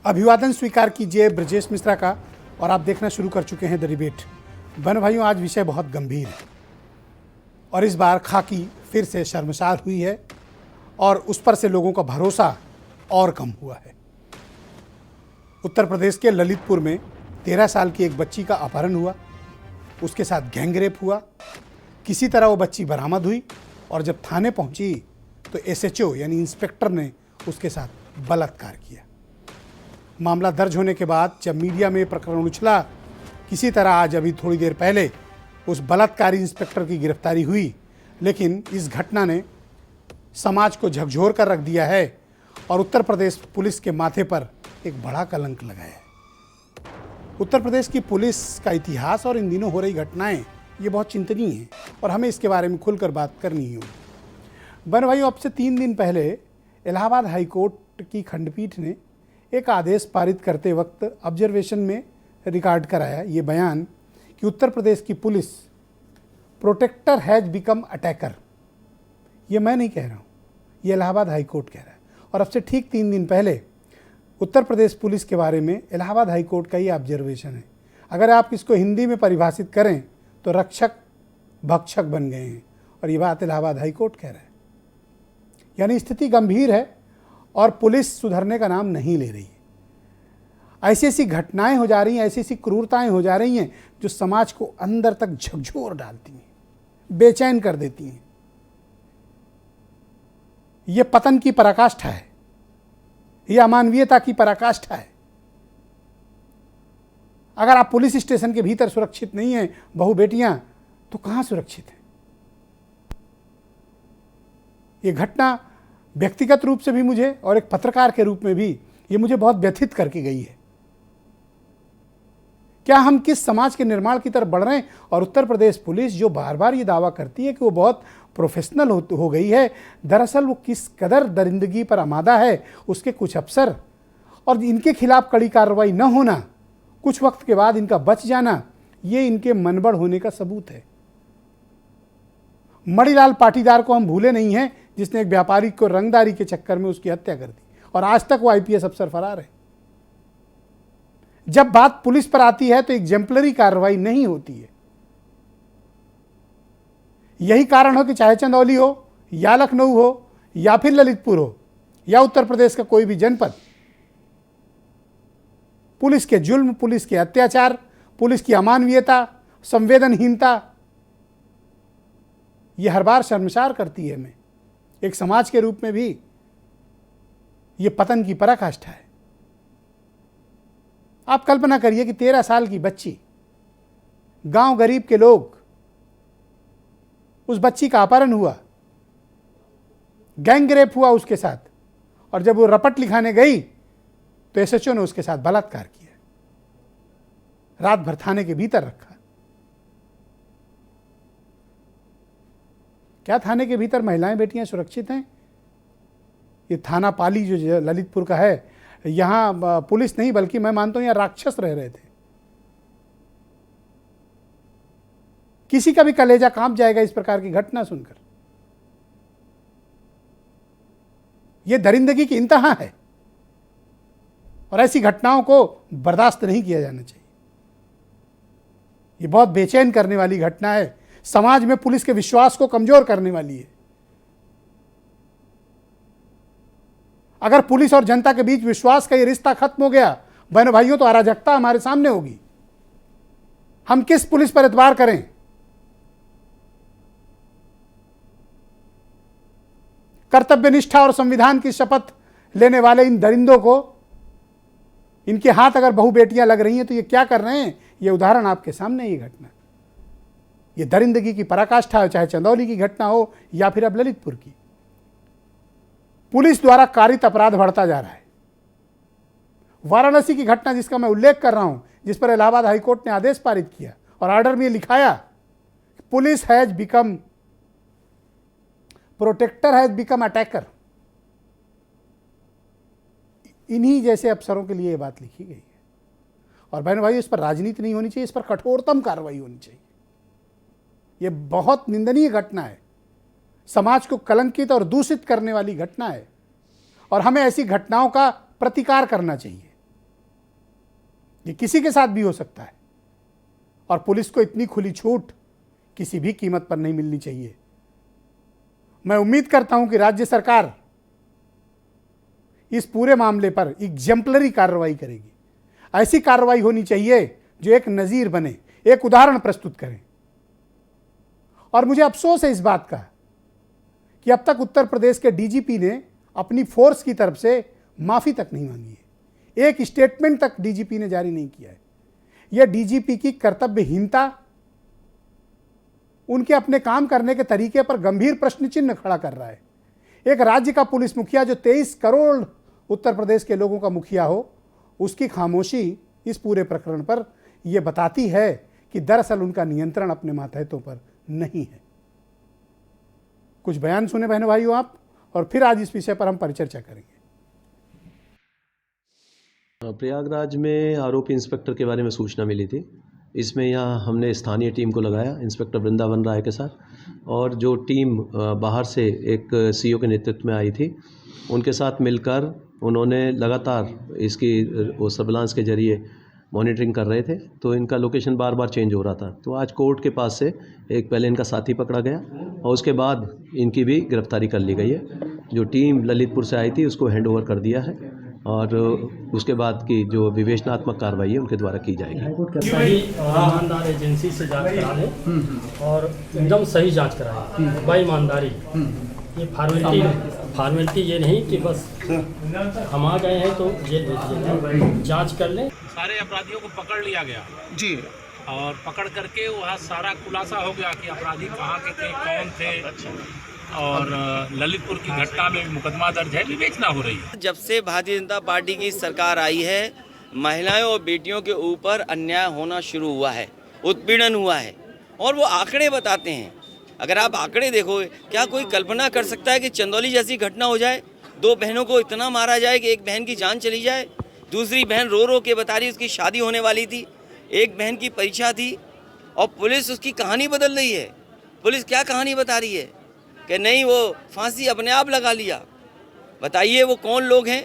अभिवादन स्वीकार कीजिए ब्रजेश मिश्रा का। और आप देखना शुरू कर चुके हैं द डिबेट। बहन भाइयों, आज विषय बहुत गंभीर है और इस बार खाकी फिर से शर्मसार हुई है और उस पर से लोगों का भरोसा और कम हुआ है। उत्तर प्रदेश के ललितपुर में 13 साल की एक बच्ची का अपहरण हुआ, उसके साथ गैंगरेप हुआ। किसी तरह वो बच्ची बरामद हुई और जब थाने पहुंची तो एसएचओ यानी इंस्पेक्टर ने उसके साथ बलात्कार किया। मामला दर्ज होने के बाद जब मीडिया में प्रकरण उछला, किसी तरह आज अभी थोड़ी देर पहले उस बलात्कारी इंस्पेक्टर की गिरफ्तारी हुई, लेकिन इस घटना ने समाज को झकझोर कर रख दिया है और उत्तर प्रदेश पुलिस के माथे पर एक बड़ा कलंक लगाया है। उत्तर प्रदेश की पुलिस का इतिहास और इन दिनों हो रही घटनाएं ये बहुत चिंतनीय हैं और हमें इसके बारे में खुलकर बात करनी ही होगी। बहन भाइयों, अब से 3 दिन पहले इलाहाबाद हाईकोर्ट की खंडपीठ ने एक आदेश पारित करते वक्त ऑब्जर्वेशन में रिकॉर्ड कराया ये बयान कि उत्तर प्रदेश की police protector has become attacker. ये मैं नहीं कह रहा हूँ, ये इलाहाबाद हाईकोर्ट कह रहा है। और अब से ठीक 3 दिन पहले उत्तर प्रदेश पुलिस के बारे में इलाहाबाद हाईकोर्ट का ये ऑब्जर्वेशन है। अगर आप इसको हिंदी में परिभाषित करें तो रक्षक भक्षक बन गए हैं और ये बात इलाहाबाद हाईकोर्ट कह रहा है। यानी स्थिति गंभीर है और पुलिस सुधरने का नाम नहीं ले रही है। ऐसी ऐसी घटनाएं हो जा रही हैं, ऐसी ऐसी क्रूरताएं हो जा रही हैं जो समाज को अंदर तक झकझोर डालती हैं, बेचैन कर देती हैं। यह पतन की पराकाष्ठा है, यह अमानवीयता की पराकाष्ठा है। अगर आप पुलिस स्टेशन के भीतर सुरक्षित नहीं हैं बहू बेटियां, तो कहां सुरक्षित हैं? यह घटना व्यक्तिगत रूप से भी मुझे और एक पत्रकार के रूप में भी ये मुझे बहुत व्यथित करके गई है। क्या हम किस समाज के निर्माण की तरफ बढ़ रहे हैं? और उत्तर प्रदेश पुलिस जो बार बार ये दावा करती है कि वो बहुत प्रोफेशनल हो गई है, दरअसल वो किस कदर दरिंदगी पर आमादा है। उसके कुछ अफसर और इनके खिलाफ कड़ी कार्रवाई न होना, कुछ वक्त के बाद इनका बच जाना, ये इनके मनबड़ होने का सबूत है। मणिलाल पाटीदार को हम भूले नहीं हैं, जिसने एक व्यापारी को रंगदारी के चक्कर में उसकी हत्या कर दी और आज तक वो आईपीएस अफसर फरार है। जब बात पुलिस पर आती है तो एग्जेम्पलरी कार्रवाई नहीं होती है। यही कारण हो कि चाहे चंदौली हो या लखनऊ हो या फिर ललितपुर हो या उत्तर प्रदेश का कोई भी जनपद, पुलिस के जुल्म, पुलिस के अत्याचार, पुलिस की अमानवीयता, संवेदनहीनता, यह हर बार शर्मसार करती है हमें। एक समाज के रूप में भी यह पतन की पराकाष्ठा है। आप कल्पना करिए कि 13 साल की बच्ची, गांव गरीब के लोग, उस बच्ची का अपहरण हुआ, गैंगरेप हुआ उसके साथ, और जब वो रपट लिखाने गई तो एसएचओ ने उसके साथ बलात्कार किया, रात भर थाने के भीतर रखा। क्या थाने के भीतर महिलाएं बेटियां सुरक्षित हैं? ये थाना पाली जो ललितपुर का है, यहां पुलिस नहीं बल्कि मैं मानता हूं यहां राक्षस रह रहे थे। किसी का भी कलेजा कांप जाएगा इस प्रकार की घटना सुनकर। यह दरिंदगी की इंतहा है और ऐसी घटनाओं को बर्दाश्त नहीं किया जाना चाहिए। यह बहुत बेचैन करने वाली घटना है, समाज में पुलिस के विश्वास को कमजोर करने वाली है। अगर पुलिस और जनता के बीच विश्वास का ये रिश्ता खत्म हो गया, बहन भाइयों, तो अराजकता हमारे सामने होगी। हम किस पुलिस पर एतबार करें? कर्तव्य निष्ठा और संविधान की शपथ लेने वाले इन दरिंदों को, इनके हाथ अगर बहु बेटियां लग रही हैं तो ये क्या कर रहे हैं? ये उदाहरण आपके सामने, ये घटना, ये दरिंदगी की पराकाष्ठा हो, चाहे चंदौली की घटना हो या फिर अब ललितपुर की। पुलिस द्वारा कारित अपराध बढ़ता जा रहा है। वाराणसी की घटना जिसका मैं उल्लेख कर रहा हूं, जिस पर इलाहाबाद हाईकोर्ट ने आदेश पारित किया और ऑर्डर में लिखाया, police has become protector, has become attacker. इन्हीं जैसे अफसरों के लिए यह बात लिखी गई है। और बहन भाई, इस पर राजनीति नहीं होनी चाहिए, इस पर कठोरतम कार्रवाई होनी चाहिए। यह बहुत निंदनीय घटना है, समाज को कलंकित और दूषित करने वाली घटना है और हमें ऐसी घटनाओं का प्रतिकार करना चाहिए। ये किसी के साथ भी हो सकता है और पुलिस को इतनी खुली छूट किसी भी कीमत पर नहीं मिलनी चाहिए। मैं उम्मीद करता हूं कि राज्य सरकार इस पूरे मामले पर एग्जेम्पलरी कार्रवाई करेगी। ऐसी कार्रवाई होनी चाहिए जो एक नजीर बने, एक उदाहरण प्रस्तुत करे। और मुझे अफसोस है इस बात का कि अब तक उत्तर प्रदेश के डीजीपी ने अपनी फोर्स की तरफ से माफी तक नहीं मांगी है, एक स्टेटमेंट तक डीजीपी ने जारी नहीं किया है। यह डीजीपी की कर्तव्यहीनता, उनके अपने काम करने के तरीके पर गंभीर प्रश्न चिन्ह खड़ा कर रहा है। एक राज्य का पुलिस मुखिया जो 23 करोड़ उत्तर प्रदेश के लोगों का मुखिया हो, उसकी खामोशी इस पूरे प्रकरण पर यह बताती है कि दरअसल उनका नियंत्रण अपने मातहतों पर नहीं है। कुछ बयान सुने बहनों भाइयों आप, और फिर आज इस विषय पर हम परिचर्चा करेंगे। प्रयागराज में आरोपी इंस्पेक्टर के बारे में सूचना मिली थी। इसमें यहाँ हमने स्थानीय टीम को लगाया इंस्पेक्टर वृंदावन राय के साथ, और जो टीम बाहर से एक सीओ के नेतृत्व में आई थी, उनके साथ मिलकर उन्होंने लगातार इसकी सर्विलांस के जरिए मॉनिटरिंग कर रहे थे। तो इनका लोकेशन बार बार चेंज हो रहा था। तो आज कोर्ट के पास से एक पहले इनका साथी पकड़ा गया और उसके बाद इनकी भी गिरफ्तारी कर ली गई है। जो टीम ललितपुर से आई थी उसको हैंडओवर कर दिया है और उसके बाद की जो विवेचनात्मक कार्रवाई है उनके द्वारा की जाएगी। सही ईमानदार एजेंसी से जांच करा लें और एकदम सही जांच कराएं, बाईमानदारी। ये फॉर्मेलिटी ये नहीं कि बस हम आ गए हैं तो जेल भेज दें, जांच कर लें। सारे अपराधियों को पकड़ लिया गया जी, और पकड़ करके वहाँ सारा खुलासा हो गया कि अपराधी कहाँ के थे, कौन थे। और ललितपुर की घटना में मुकदमा दर्ज है, विवेचना हो रही है। जब से भारतीय जनता पार्टी की सरकार आई है, महिलाओं और बेटियों के ऊपर अन्याय होना शुरू हुआ है, उत्पीड़न हुआ है, और वो आंकड़े बताते हैं। अगर आप आंकड़े देखोगे, क्या कोई कल्पना कर सकता है कि चंदौली जैसी घटना हो जाए, 2 बहनों को इतना मारा जाए कि एक बहन की जान चली जाए। दूसरी बहन रो रो के बता रही उसकी शादी होने वाली थी, एक बहन की परीक्षा थी, और पुलिस उसकी कहानी बदल रही है। पुलिस क्या कहानी बता रही है कि नहीं वो फांसी अपने आप लगा लिया। बताइए वो कौन लोग हैं?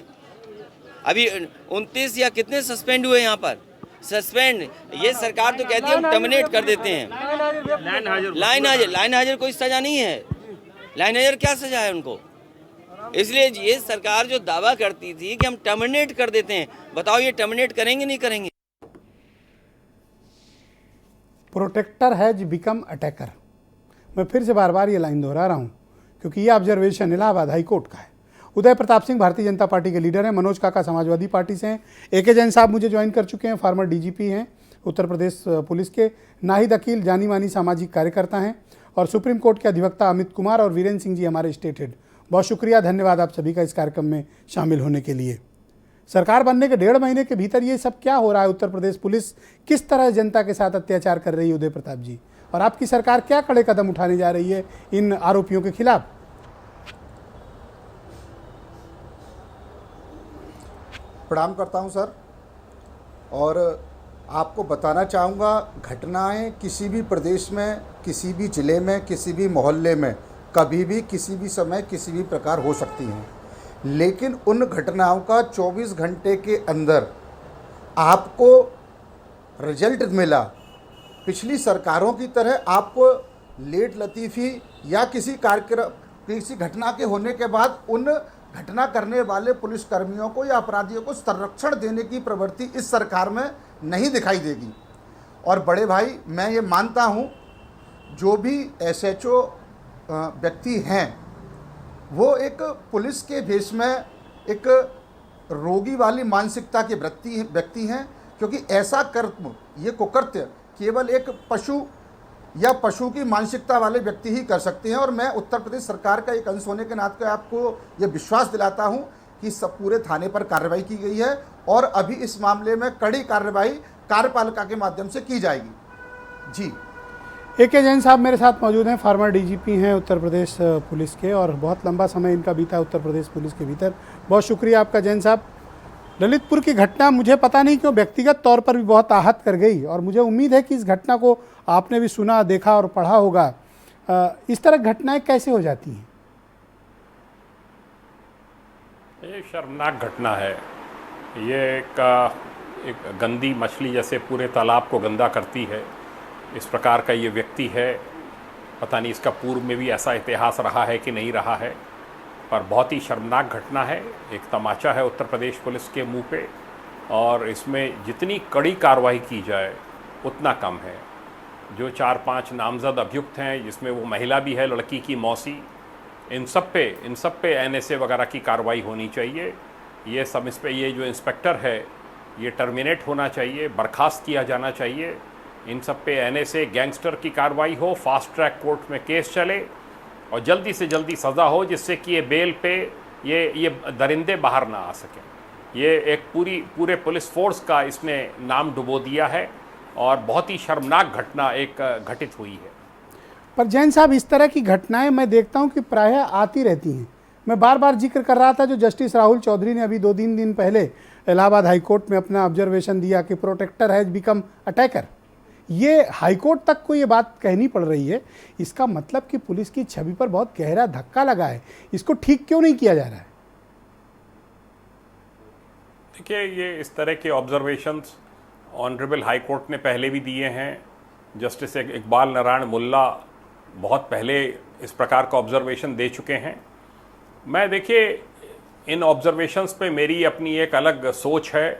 अभी 29 या कितने सस्पेंड हुए यहाँ पर? सस्पेंड, ये सरकार तो कहती है हम टर्मिनेट कर देते हैं। लाइन हाजिर कोई सजा नहीं है। लाइन हाजिर क्या सजा है उनको? इसलिए ये सरकार जो दावा करती थी कि हम टर्मिनेट कर देते हैं, बताओ ये टर्मिनेट करेंगे नहीं करेंगे? Protector has become attacker. मैं फिर से बार बार ये लाइन दोहरा रहा हूँ क्योंकि ये ऑब्जर्वेशन इलाहाबाद हाई कोर्ट का है। उदय प्रताप सिंह भारतीय जनता पार्टी के लीडर हैं, मनोज काका समाजवादी पार्टी से हैं, AK जैन साहब मुझे ज्वाइन कर चुके हैं, फॉर्मर DGP हैं उत्तर प्रदेश पुलिस के, नाहिद अकील जानी मानी सामाजिक कार्यकर्ता हैं, और सुप्रीम कोर्ट के अधिवक्ता अमित कुमार और वीरेंद्र सिंह जी हमारे स्टेट हेड। बहुत शुक्रिया, धन्यवाद आप सभी का इस कार्यक्रम में शामिल होने के लिए। सरकार बनने के 1.5 महीने के भीतर ये सब क्या हो रहा है? उत्तर प्रदेश पुलिस किस तरह जनता के साथ अत्याचार कर रही है उदय प्रताप जी, और आपकी सरकार क्या कड़े कदम उठाने जा रही है इन आरोपियों के खिलाफ? प्रणाम करता हूं सर, और आपको बताना चाहूँगा, घटनाएं किसी भी प्रदेश में, किसी भी ज़िले में, किसी भी मोहल्ले में कभी भी किसी भी समय किसी भी प्रकार हो सकती हैं, लेकिन उन घटनाओं का 24 घंटे के अंदर आपको रिजल्ट मिला। पिछली सरकारों की तरह आपको लेट लतीफ़ी या किसी कार्यक्रम, किसी घटना के होने के बाद उन घटना करने वाले पुलिसकर्मियों को या अपराधियों को संरक्षण देने की प्रवृत्ति इस सरकार में नहीं दिखाई देगी। और बड़े भाई, मैं ये मानता हूँ जो भी SHO व्यक्ति हैं वो एक पुलिस के भेष में एक रोगी वाली मानसिकता के व्यक्ति हैं, क्योंकि ऐसा कर्म, ये कुकृत्य केवल एक पशु या पशु की मानसिकता वाले व्यक्ति ही कर सकते हैं। और मैं उत्तर प्रदेश सरकार का एक अंश होने के नाते आपको ये विश्वास दिलाता हूं कि सब पूरे थाने पर कार्रवाई की गई है और अभी इस मामले में कड़ी कार्रवाई कार्यपालिका के माध्यम से की जाएगी। जी, AK जैन साहब मेरे साथ मौजूद हैं, फॉर्मर DGP हैं उत्तर प्रदेश पुलिस के, और बहुत लंबा समय इनका बीता उत्तर प्रदेश पुलिस के भीतर। बहुत शुक्रिया आपका जैन साहब। ललितपुर की घटना मुझे पता नहीं क्यों व्यक्तिगत तौर पर भी बहुत आहत कर गई, और मुझे उम्मीद है कि इस घटना को आपने भी सुना, देखा और पढ़ा होगा। इस तरह घटनाएं कैसे हो जाती हैं? ये शर्मनाक घटना है। ये एक एक गंदी मछली जैसे पूरे तालाब को गंदा करती है, इस प्रकार का ये व्यक्ति है। पता नहीं इसका पूर्व में भी ऐसा इतिहास रहा है कि नहीं रहा है, पर बहुत ही शर्मनाक घटना है। एक तमाचा है उत्तर प्रदेश पुलिस के मुंह पे, और इसमें जितनी कड़ी कार्रवाई की जाए उतना कम है। जो 4-5 नामजद अभियुक्त हैं, जिसमें वो महिला भी है, लड़की की मौसी, इन सब पे NSA वगैरह की कार्रवाई होनी चाहिए। ये सब इस पे ये जो इंस्पेक्टर है ये टर्मिनेट होना चाहिए, बर्खास्त किया जाना चाहिए। इन सब पे NSA गैंगस्टर की कार्रवाई हो, फास्ट ट्रैक कोर्ट में केस चले और जल्दी से जल्दी सज़ा हो, जिससे कि ये बेल पे ये दरिंदे बाहर ना आ सकें। ये एक पूरे पुलिस फोर्स का इसने नाम डुबो दिया है और बहुत ही शर्मनाक घटना एक घटित हुई है। पर जैन साहब, इस तरह की घटनाएं मैं देखता हूं कि प्रायः आती रहती हैं। मैं बार बार जिक्र कर रहा था जो जस्टिस राहुल चौधरी ने अभी 2-3 दिन पहले इलाहाबाद हाईकोर्ट में अपना ऑब्जर्वेशन दिया कि प्रोटेक्टर हैज बिकम अटैकर। ये हाईकोर्ट तक को ये बात कहनी पड़ रही है। इसका मतलब कि पुलिस की छवि पर बहुत गहरा धक्का लगा है। इसको ठीक क्यों नहीं किया जा रहा है? देखिए, ये इस तरह के ऑब्जर्वेशंस ऑनरेबल हाई कोर्ट ने पहले भी दिए हैं। जस्टिस इकबाल नारायण मुल्ला बहुत पहले इस प्रकार का ऑब्जर्वेशन दे चुके हैं। मैं देखिए, इन ऑब्जर्वेशंस पे मेरी अपनी एक अलग सोच है।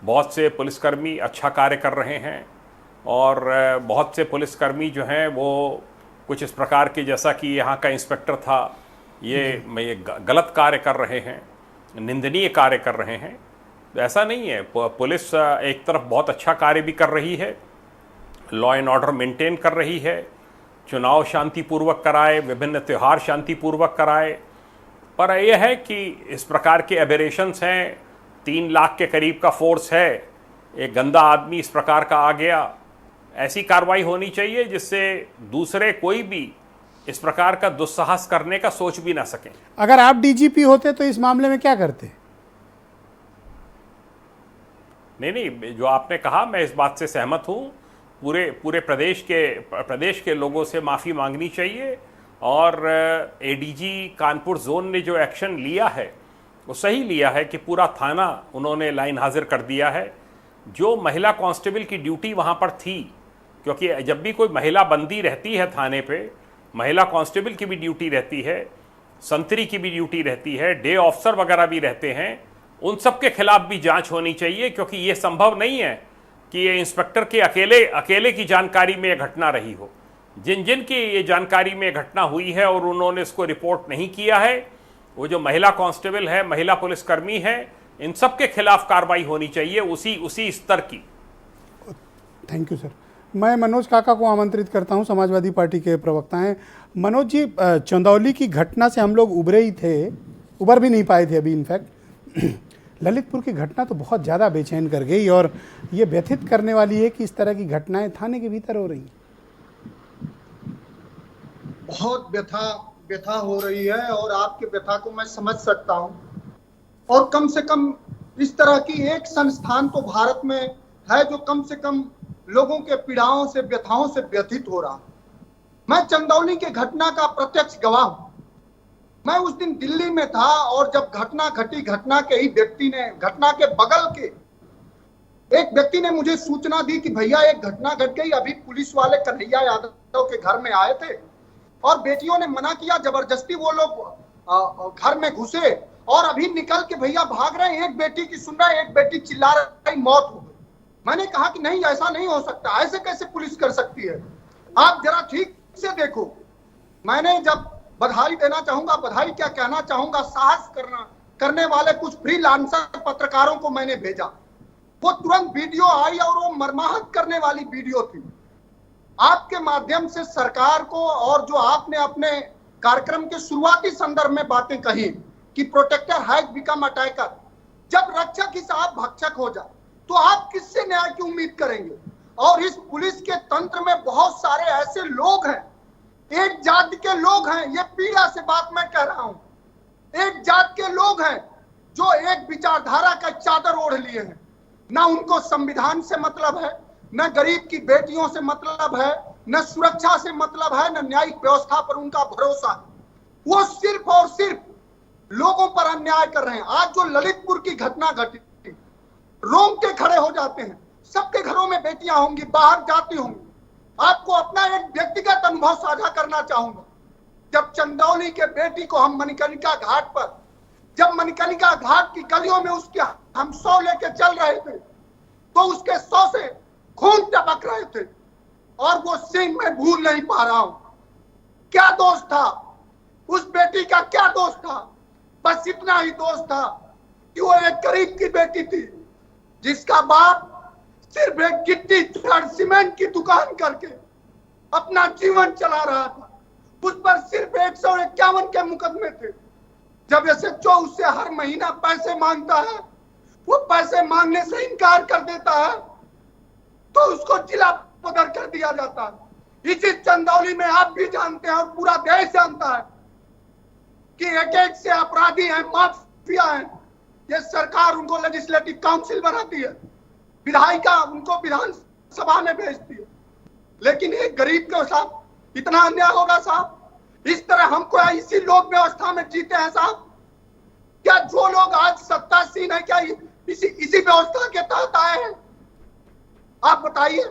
बहुत से पुलिसकर्मी अच्छा कार्य कर रहे हैं और बहुत से पुलिसकर्मी जो हैं वो कुछ इस प्रकार के, जैसा कि यहाँ का इंस्पेक्टर था, ये गलत कार्य कर रहे हैं, निंदनीय कार्य कर रहे हैं। ऐसा नहीं है। पुलिस एक तरफ बहुत अच्छा कार्य भी कर रही है, लॉ एंड ऑर्डर मेंटेन कर रही है, चुनाव शांतिपूर्वक कराए, विभिन्न त्यौहार शांतिपूर्वक कराए। पर यह है कि इस प्रकार के एबेरेशंस हैं, 3 लाख के करीब का फोर्स है, एक गंदा आदमी इस प्रकार का आ गया, ऐसी कार्रवाई होनी चाहिए जिससे दूसरे कोई भी इस प्रकार का दुस्साहस करने का सोच भी ना सकें। अगर आप डीजीपी होते तो इस मामले में क्या करते? नहीं, जो आपने कहा मैं इस बात से सहमत हूँ। पूरे प्रदेश के लोगों से माफ़ी मांगनी चाहिए और एडीजी कानपुर जोन ने जो एक्शन लिया है वो सही लिया है कि पूरा थाना उन्होंने लाइन हाजिर कर दिया है। जो महिला कांस्टेबल की ड्यूटी वहाँ पर थी, क्योंकि जब भी कोई महिला बंदी रहती है थाने पे, महिला कांस्टेबल की भी ड्यूटी रहती है, संतरी की भी ड्यूटी रहती है, डे ऑफिसर वगैरह भी रहते हैं, उन सब के खिलाफ भी जांच होनी चाहिए। क्योंकि ये संभव नहीं है कि ये इंस्पेक्टर के अकेले की जानकारी में यह घटना रही हो। जिन की ये जानकारी में घटना हुई है और उन्होंने इसको रिपोर्ट नहीं किया है, वो जो महिला कांस्टेबल है, महिला पुलिसकर्मी है, इन सब के खिलाफ कार्रवाई होनी चाहिए उसी स्तर की। Thank you sir. मैं मनोज काका को आमंत्रित करता हूं, समाजवादी पार्टी के प्रवक्ता हैं। मनोज जी, चंदौली की घटना से हम लोग उभरे ही थे, उबर भी नहीं पाए थे अभी। इनफैक्ट ललितपुर की घटना तो बहुत ज़्यादा बेचैन कर गई और ये व्यथित करने वाली है कि इस तरह की घटनाएं थाने के भीतर हो रही हैं। बहुत व्यथा हो रही है और आपके व्यथा को मैं समझ सकता हूं। और कम से कम इस तरह की एक संस्थान तो भारत में है जो कम से कम लोगों के पीड़ाओं से, व्यथाओं से व्यथित हो रहा। मैं चंदौली के घटना का प्रत्यक्ष गवाह हूं। मैं उस दिन दिल्ली में था और जब घटना घटी, घटना के बगल के एक व्यक्ति ने मुझे सूचना दी कि भैया एक घटना घट गई। अभी पुलिस वाले कन्हैया यादव के घर में आए थे और बेटियों ने मना किया, जबरदस्ती वो लोग घर में घुसे और अभी निकल के भैया भाग रहे हैं। एक बेटी की सुन रहे, एक बेटी चिल्ला रही, मौत हो गई। मैंने कहा कि नहीं, ऐसा नहीं हो सकता, ऐसे कैसे पुलिस कर सकती है? आप जरा ठीक से देखो। मैंने जब बधाई देना चाहूंगा, बधाई क्या कहना चाहूंगा, साहस करने वाले कुछ फ्रीलांसर पत्रकारों को मैंने भेजा। वो तुरंत वीडियो आई और वो मर्माहत करने वाली वीडियो थी। आपके माध्यम से सरकार को, और जो आपने अपने कार्यक्रम के शुरुआती संदर्भ में बातें कही कि प्रोटेक्टर हैज बिकम अटैकर, जब रक्षक ही साहब भक्षक हो जाए तो आप किससे न्याय की उम्मीद करेंगे? और इस पुलिस के तंत्र में बहुत सारे ऐसे लोग हैं, एक जात के लोग हैं, ये पीड़ा से बात मैं कह रहा हूं, एक जात के लोग हैं जो एक विचारधारा का चादर ओढ़ लिए हैं। ना उनको संविधान से मतलब है, न गरीब की बेटियों से मतलब है, न सुरक्षा से मतलब है, न न्यायिक व्यवस्था पर उनका भरोसा है। वो सिर्फ और सिर्फ लोगों पर अन्याय कर रहे हैं। आज जो ललितपुर की घटना घटी, रोंग के खड़े हो जाते हैं। सबके घरों में बेटियां होंगी, बाहर जाती होंगी। आपको अपना एक व्यक्तिगत अनुभव साझा करना चाहूंगा। जब चंदौली के बेटी को हम मणिकर्णिका घाट पर, जब मणिकर्णिका घाट की गलियों में उसके हम 100 लेके चल रहे थे, तो उसके 100 से खून टपक रहे थे, और वो सीन मैं भूल नहीं पा रहा हूं। क्या दोष था उस बेटी का? क्या दोष था? बस इतना ही दोष था कि वो एक गरीब की बेटी थी, जिसका बाप सिर्फ एक गिट्टी छड़ सीमेंट की दुकान करके अपना जीवन चला रहा था। उस पर सिर्फ 151 के मुकदमे थे। जब एसएचओ उससे हर महीना पैसे मांगता है, वो पैसे मांगने से इनकार कर देता है, तो उसको जिला पदर कर दिया जाता है। इसी चंदौली में आप भी जानते हैं और पूरा देश जानता है कि एक से अपराधी हैं, माफिया हैं। ये सरकार उनको लेजिस्लेटिव काउंसिल बनाती है, विधायिका उनको विधानसभा में भेजती है। लेकिन एक गरीब के साथ इतना अन्याय होगा साहब? इस तरह हमको इसी लोक व्यवस्था में जीते हैं साहब? क्या जो लोग आज सत्तासीन है, क्या इसी व्यवस्था के तहत आए हैं? आप बताइए,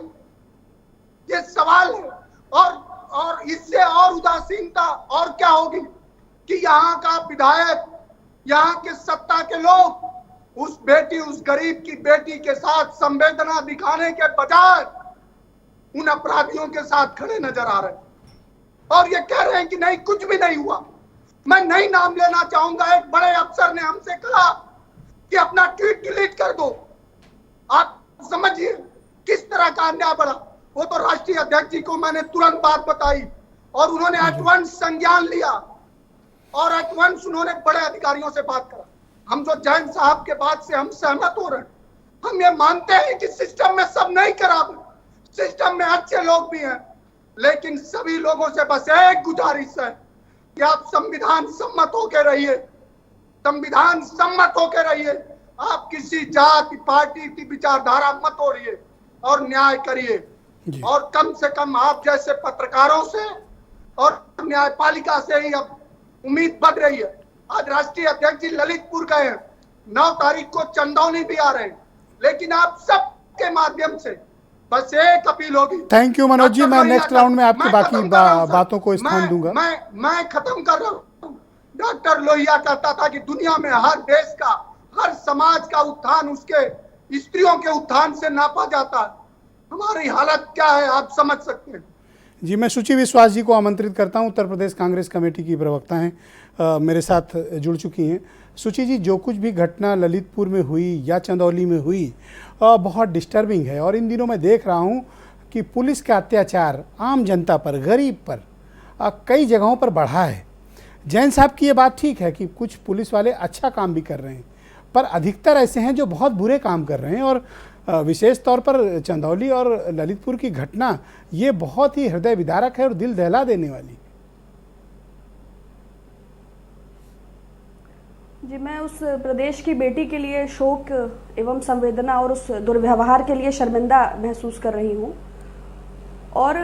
ये सवाल है। और इससे और उदासीनता और क्या होगी कि यहाँ का विधायक, यहाँ के सत्ता के लोग उस गरीब की बेटी के साथ संवेदना दिखाने के बजाय उन अपराधियों के साथ खड़े नजर आ रहे हैं, और ये कह रहे हैं कि नहीं, कुछ भी नहीं हुआ। मैं नहीं नाम लेना चाहूंगा। एक बड़े अफसर ने हमसे कहा कि अपना ट्वीट डिलीट कर दो। आप समझिए किस तरह का अन्याय बढ़ा। वो तो राष्ट्रीय अध्यक्ष जी को मैंने तुरंत बात बताई, और उन्होंने एटवंस संज्ञान लिया, और एटवंस उन्होंने बड़े अधिकारियों से बात करा। हम जो जैन साहब के बात से हम सहमत हो रहे हैं। हम ये मानते हैं कि सिस्टम में सब नहीं खराब है, सिस्टम में अच्छे लोग भी हैं, लेकिन सभी लोगों से बस एक गुजारिश है कि आप संविधान सम्मत होकर रहिए, संविधान सम्मत होकर रहिए। आप किसी जाति, पार्टी की विचारधारा मत ओढ़िए और न्याय करिए। और कम से कम आप जैसे पत्रकारों से और न्यायपालिका से ही अब उम्मीद बढ़ रही है। आज राष्ट्रीय अध्यक्ष जी ललितपुर गए हैं, 9 तारीख को चंदौली भी आ रहे हैं, लेकिन आप सबके माध्यम से बस एक अपील होगी। थैंक यू मनोज जी, मैं नेक्स्ट राउंड में आपकी बाकी बातों को स्थान दूंगा। मैं खत्म कर रहा हूँ। डॉक्टर लोहिया कहता था कि दुनिया में हर देश का, हर समाज का उत्थान उसके स्त्रियों के उत्थान से नापा जाता है। हमारी हालत क्या है आप समझ सकते हैं। जी, मैं सुचि विश्वास जी को आमंत्रित करता हूं। उत्तर प्रदेश कांग्रेस कमेटी की प्रवक्ता हैं, मेरे साथ जुड़ चुकी हैं। सुचि जी, जो कुछ भी घटना ललितपुर में हुई या चंदौली में हुई बहुत डिस्टर्बिंग है, और इन दिनों मैं देख रहा हूं कि पुलिस का अत्याचार आम जनता पर, गरीब पर कई जगहों पर बढ़ा है। जैन साहब की ये बात ठीक है कि कुछ पुलिस वाले अच्छा काम भी कर रहे हैं, पर अधिकतर ऐसे हैं जो बहुत बुरे काम कर रहे हैं। और विशेष तौर पर चंदौली और ललितपुर की घटना ये बहुत ही हृदय विदारक है और दिल दहला देने वाली। जी, मैं उस प्रदेश की बेटी के लिए शोक एवं संवेदना और उस दुर्व्यवहार के लिए शर्मिंदा महसूस कर रही हूँ। और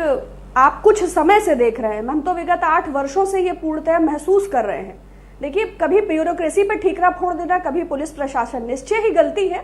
आप कुछ समय से देख रहे हैं, हम तो विगत 8 वर्षों से ये पूर्णतः महसूस कर रहे हैं। देखिए, कभी ब्यूरोक्रेसी पे ठीकरा फोड़ देना, कभी पुलिस प्रशासन, निश्चय ही गलती है,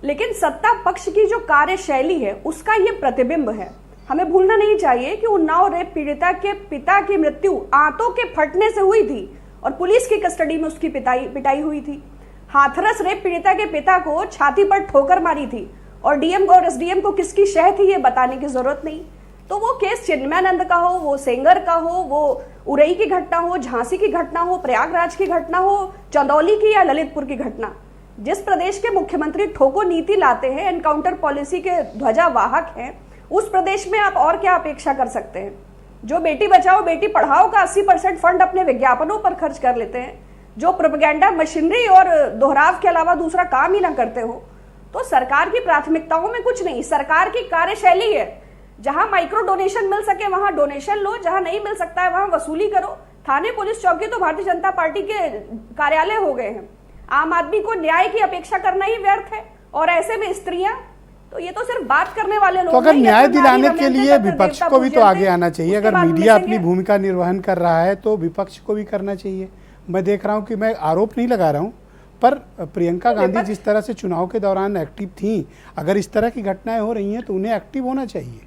लेकिन सत्ता पक्ष की जो कार्यशैली है उसका ये प्रतिबिंब है। हमें भूलना नहीं चाहिए कि उन्नाव रेप पीड़िता के पिता की मृत्यु आंतों के फटने से हुई थी और पुलिस की कस्टडी में उसकी पिटाई हुई थी। हाथरस रेप पीड़िता के पिता को छाती पर ठोकर मारी थी, और डीएम और एसडीएम को किसकी शह थी ये बताने की जरूरत नहीं। तो वो केस चिन्मयानंद का हो, वो सेंगर का हो, वो उरई की घटना हो, झांसी की घटना हो, प्रयागराज की घटना हो, चंदौली की या ललितपुर की घटना, जिस प्रदेश के मुख्यमंत्री ठोको नीति लाते हैं, एनकाउंटर पॉलिसी के ध्वजावाहक हैं, उस प्रदेश में आप और क्या अपेक्षा कर सकते हैं? जो बेटी बचाओ बेटी पढ़ाओ का 80% फंड अपने विज्ञापनों पर खर्च कर लेते हैं, जो प्रोपेगेंडा मशीनरी और दोहराव के अलावा दूसरा काम ही ना करते हो, तो सरकार की प्राथमिकताओं में कुछ नहीं, सरकार की कार्यशैली है। जहां माइक्रो डोनेशन मिल सके वहां डोनेशन लो, जहां नहीं मिल सकता है वहां वसूली करो। थाने पुलिस चौकी तो भारतीय जनता पार्टी के कार्यालय हो गए हैं। आम आदमी को न्याय की अपेक्षा करना ही व्यर्थ है, और ऐसे में स्त्रियां, तो ये तो सिर्फ बात करने वाले लोग। तो अगर न्याय दिलाने के लिए विपक्ष को भी तो आगे आना चाहिए। अगर मीडिया अपनी भूमिका निर्वहन कर रहा है तो विपक्ष को भी करना चाहिए। मैं देख रहा हूं कि मैं आरोप नहीं लगा रहा हूं, पर प्रियंका गांधी जिस तरह से चुनाव के दौरान एक्टिव थी, अगर इस तरह की घटनाएं हो रही हैं तो उन्हें एक्टिव होना चाहिए।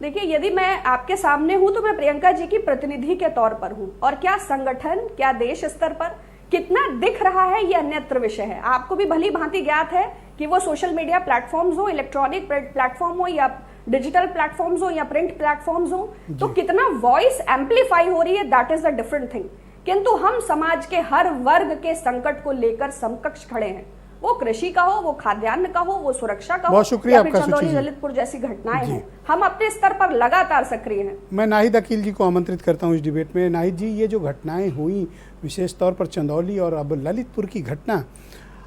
देखिए, यदि मैं आपके सामने हूं तो मैं प्रियंका जी की प्रतिनिधि के तौर पर हूं, और क्या संगठन, क्या देश स्तर पर कितना दिख रहा है ये अन्यत्र विषय है। आपको भी भली भांति ज्ञात है कि वो सोशल मीडिया प्लेटफॉर्म्स हो, इलेक्ट्रॉनिक प्लेटफॉर्म हो या डिजिटल प्लेटफॉर्म्स हो या प्रिंट प्लेटफॉर्म्स हो, तो कितना वॉइस एम्पलीफाई हो रही है, that is the different thing. किंतु हम समाज के हर वर्ग के संकट को लेकर समकक्ष खड़े हैं, वो कृषि का हो, वो खाद्यान्न का हो, वो सुरक्षा का हो, या फिर चंदौली ललितपुर जैसी घटनाएं हो, हम अपने स्तर पर लगातार सक्रिय हैं। मैं नाहिद अकील जी को आमंत्रित करता हूं इस डिबेट में। नाहिद जी, ये जो घटनाएं हुई, विशेष तौर पर चंदौली और अब ललितपुर की घटना,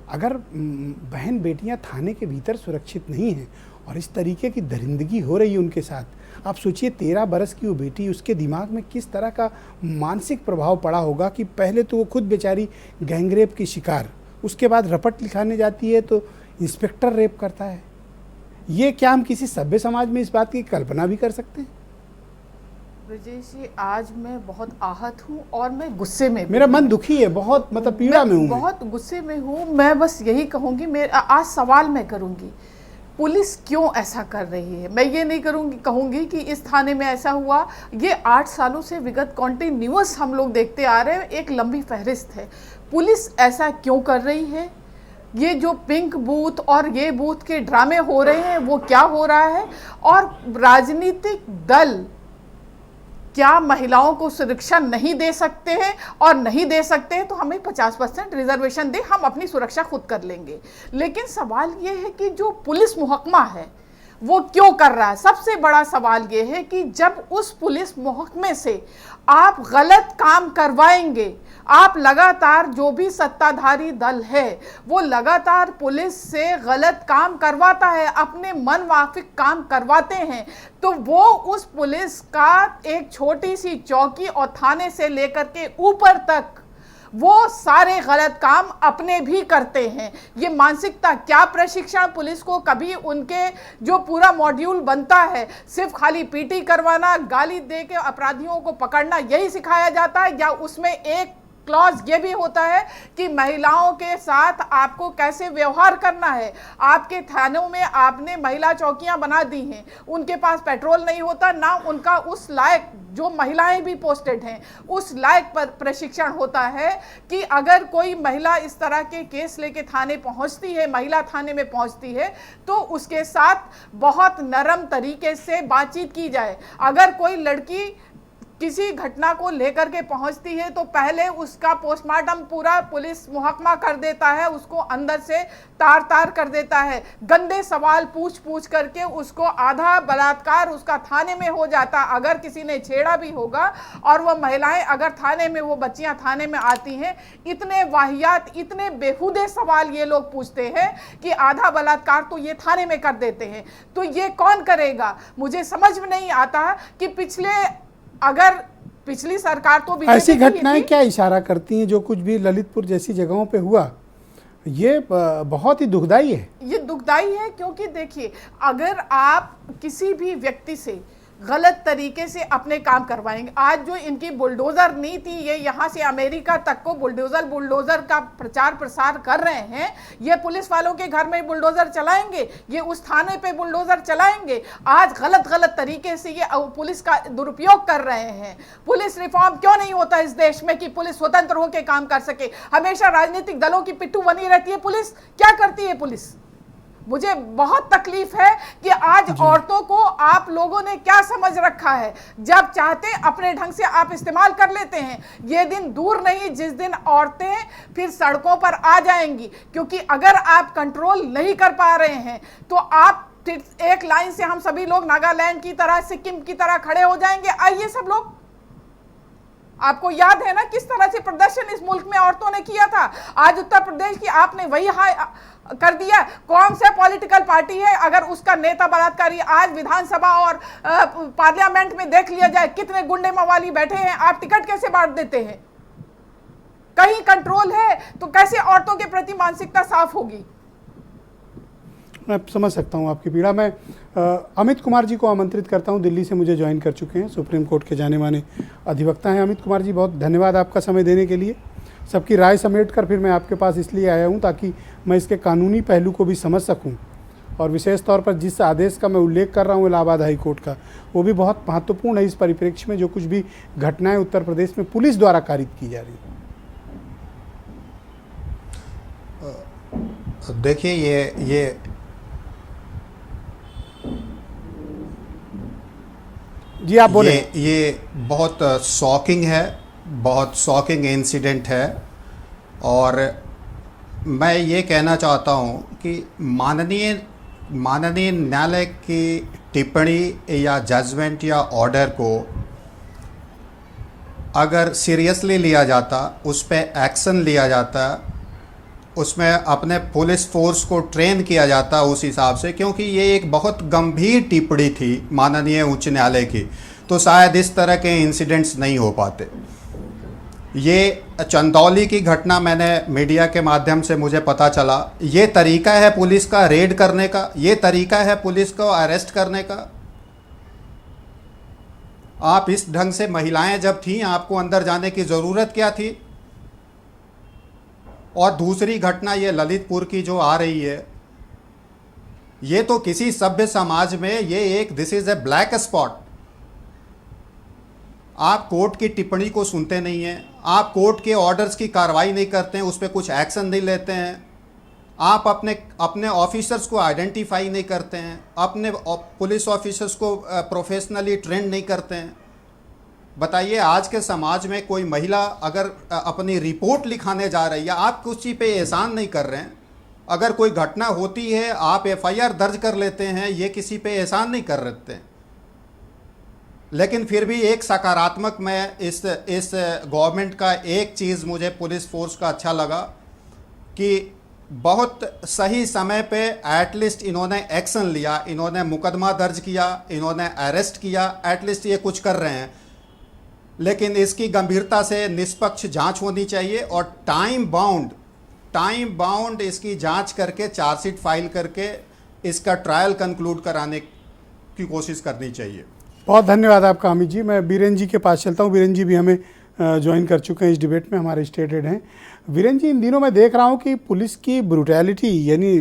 अगर बहन बेटियां थाने के भीतर सुरक्षित नहीं हैं और इस तरीके की दरिंदगी हो रही है उनके साथ, आप सोचिए 13 बरस की वो बेटी, उसके दिमाग में किस तरह का मानसिक प्रभाव पड़ा होगा कि पहले तो वो खुद बेचारी गैंगरेप की शिकार, उसके बाद रपट लिखाने जाती है तो इंस्पेक्टर रेप करता है। ये क्या हम किसी सभ्य समाज में इस बात की कल्पना भी कर सकते हैं? ब्रजेश जी, आज मैं बहुत आहत हूँ और मैं गुस्से में, मेरा मन दुखी है, बहुत मतलब पीड़ा में हूँ, बहुत गुस्से में हूँ। मैं बस यही कहूँगी, आज सवाल मैं करूँगी, पुलिस क्यों ऐसा कर रही है। मैं ये नहीं कहूँगी कि इस थाने में ऐसा हुआ, ये 8 सालों से विगत कॉन्टिन्यूअस हम लोग देखते आ रहे हैं, एक लंबी फहरिस्त है। पुलिस ऐसा क्यों कर रही है? ये जो पिंक बूथ और ये बूथ के ड्रामे हो रहे हैं, वो क्या हो रहा है? और राजनीतिक दल क्या महिलाओं को सुरक्षा नहीं दे सकते हैं? और नहीं दे सकते हैं तो हमें 50% रिजर्वेशन दे, हम अपनी सुरक्षा खुद कर लेंगे। लेकिन सवाल ये है कि जो पुलिस महकमा है वो क्यों कर रहा है। सबसे बड़ा सवाल ये है कि जब उस पुलिस महकमे से आप गलत काम करवाएंगे, आप लगातार, जो भी सत्ताधारी दल है वो लगातार पुलिस से गलत काम करवाता है, अपने मन माफिक काम करवाते हैं, तो वो उस पुलिस का एक छोटी सी चौकी और थाने से लेकर के ऊपर तक वो सारे गलत काम अपने भी करते हैं। ये मानसिकता, क्या प्रशिक्षण पुलिस को कभी उनके जो पूरा मॉड्यूल बनता है सिर्फ खाली पीटी करवाना, गाली दे के अपराधियों को पकड़ना, यही सिखाया जाता है? या उसमें एक क्लॉज ये भी होता है कि महिलाओं के साथ आपको कैसे व्यवहार करना है? आपके थानों में आपने महिला चौकियां बना दी हैं, उनके पास पेट्रोल नहीं होता, ना उनका उस लायक, जो महिलाएं भी पोस्टेड हैं उस लायक पर प्रशिक्षण होता है कि अगर कोई महिला इस तरह के केस लेके थाने पहुंचती है, महिला थाने में पहुंचती है, तो उसके साथ बहुत नरम तरीके से बातचीत की जाए। अगर कोई लड़की किसी घटना को लेकर के पहुंचती है तो पहले उसका पोस्टमार्टम पूरा पुलिस मुहकमा कर देता है, उसको अंदर से तार तार कर देता है, गंदे सवाल पूछ करके उसको आधा बलात्कार उसका थाने में हो जाता। अगर किसी ने छेड़ा भी होगा और वो महिलाएं अगर थाने में, वो बच्चियां थाने में आती हैं, इतने वाहियात, इतने बेहुदे सवाल ये लोग पूछते हैं कि आधा बलात्कार तो ये थाने में कर देते हैं। तो ये कौन करेगा? मुझे समझ में नहीं आता कि पिछली सरकार तो ऐसी घटनाएं क्या इशारा करती हैं? जो कुछ भी ललितपुर जैसी जगहों पे हुआ, ये बहुत ही दुखदाई है। ये दुखदाई है क्योंकि देखिए, अगर आप किसी भी व्यक्ति से गलत तरीके से अपने काम करवाएंगे, आज जो इनकी बुलडोजर नीति, ये यहाँ से अमेरिका तक को बुलडोजर का प्रचार प्रसार कर रहे हैं, ये पुलिस वालों के घर में बुलडोजर चलाएंगे, ये उस थाने पे बुलडोजर चलाएंगे। आज गलत तरीके से ये पुलिस का दुरुपयोग कर रहे हैं। पुलिस रिफॉर्म क्यों नहीं होता इस देश में कि पुलिस स्वतंत्र होकर काम कर सके? हमेशा राजनीतिक दलों की पिट्ठू बनी रहती है पुलिस। क्या करती है पुलिस? मुझे बहुत तकलीफ है कि आज औरतों को आप लोगों ने क्या समझ रखा है। जब चाहते अपने ढंग से आप इस्तेमाल कर लेते हैं। ये दिन दूर नहीं जिस दिन औरतें फिर सड़कों पर आ जाएंगी, क्योंकि अगर आप कंट्रोल नहीं कर पा रहे हैं तो आप फिर एक लाइन से हम सभी लोग नागालैंड की तरह, सिक्किम की तरह खड़े हो जाएंगे। आइए सब लोग, आपको याद है ना किस तरह से प्रदर्शन इस मुल्क में औरतों ने किया था। आज उत्तर प्रदेश की आपने वही कर दिया। कौन सा पॉलिटिकल पार्टी है अगर उसका नेता बलात्कारी? आज विधानसभा और पार्लियामेंट में देख लिया जाए कितने गुंडे मवाली बैठे हैं, आप टिकट कैसे बांट देते हैं? कहीं कंट्रोल है तो कैसे औरतों के प्रति मानसिकता साफ होगी? मैं समझ सकता हूं आपकी पीड़ा। मैं अमित कुमार जी को आमंत्रित करता हूं, दिल्ली से मुझे ज्वाइन कर चुके हैं, सुप्रीम कोर्ट के जाने माने अधिवक्ता हैं। अमित कुमार जी, बहुत धन्यवाद आपका समय देने के लिए। सबकी राय समेट कर फिर मैं आपके पास इसलिए आया हूं ताकि मैं इसके कानूनी पहलू को भी समझ सकूं, और विशेष तौर पर जिस आदेश का मैं उल्लेख कर रहा हूं इलाहाबाद हाई कोर्ट का, वो भी बहुत महत्वपूर्ण है इस परिप्रेक्ष्य में जो कुछ भी घटनाएं उत्तर प्रदेश में पुलिस द्वारा कारित की जा रही हैं। देखिए, ये जी आप बोले। ये बहुत शॉकिंग है, बहुत शॉकिंग इंसिडेंट है, और मैं ये कहना चाहता हूँ कि माननीय न्यायालय की टिप्पणी या जजमेंट या ऑर्डर को अगर सीरियसली लिया जाता, उस पर एक्शन लिया जाता, उसमें अपने पुलिस फोर्स को ट्रेन किया जाता उस हिसाब से, क्योंकि ये एक बहुत गंभीर टिप्पणी थी माननीय उच्च न्यायालय की, तो शायद इस तरह के इंसिडेंट्स नहीं हो पाते। ये चंदौली की घटना मैंने मीडिया के माध्यम से मुझे पता चला, ये तरीका है पुलिस का रेड करने का, ये तरीका है पुलिस को अरेस्ट करने का। आप इस ढंग से, महिलाएं जब थीं, आपको अंदर जाने की ज़रूरत क्या थी? और दूसरी घटना ये ललितपुर की जो आ रही है, ये तो किसी सभ्य समाज में ये this is a black spot. आप कोर्ट की टिप्पणी को सुनते नहीं हैं, आप कोर्ट के ऑर्डर्स की कार्रवाई नहीं करते हैं, उस पर कुछ एक्शन नहीं लेते हैं, आप अपने ऑफिसर्स को आइडेंटिफाई नहीं करते हैं, अपने पुलिस ऑफिसर्स को प्रोफेशनली ट्रेन नहीं करते हैं। बताइए, आज के समाज में कोई महिला अगर अपनी रिपोर्ट लिखाने जा रही है, आप किसी पे एहसान नहीं कर रहे हैं। अगर कोई घटना होती है, आप एफआईआर दर्ज कर लेते हैं, ये किसी पे एहसान नहीं कर रहे हैं। लेकिन फिर भी एक सकारात्मक, मैं इस गवर्नमेंट का एक चीज़ मुझे पुलिस फोर्स का अच्छा लगा कि बहुत सही समय पे एटलीस्ट इन्होंने एक्शन लिया, इन्होंने मुकदमा दर्ज किया, इन्होंने अरेस्ट किया, एटलीस्ट ये कुछ कर रहे हैं। लेकिन इसकी गंभीरता से निष्पक्ष जांच होनी चाहिए और टाइम बाउंड इसकी जांच करके चार्जशीट फाइल करके इसका ट्रायल कंक्लूड कराने की कोशिश करनी चाहिए। बहुत धन्यवाद आपका अमित जी। मैं बीरेन जी के पास चलता हूँ। बीरेन जी भी हमें ज्वाइन कर चुके हैं इस डिबेट में, हमारे स्टेट हेड हैं। वीरेन जी, इन दिनों मैं देख रहा हूँ कि पुलिस की ब्रूटैलिटी यानी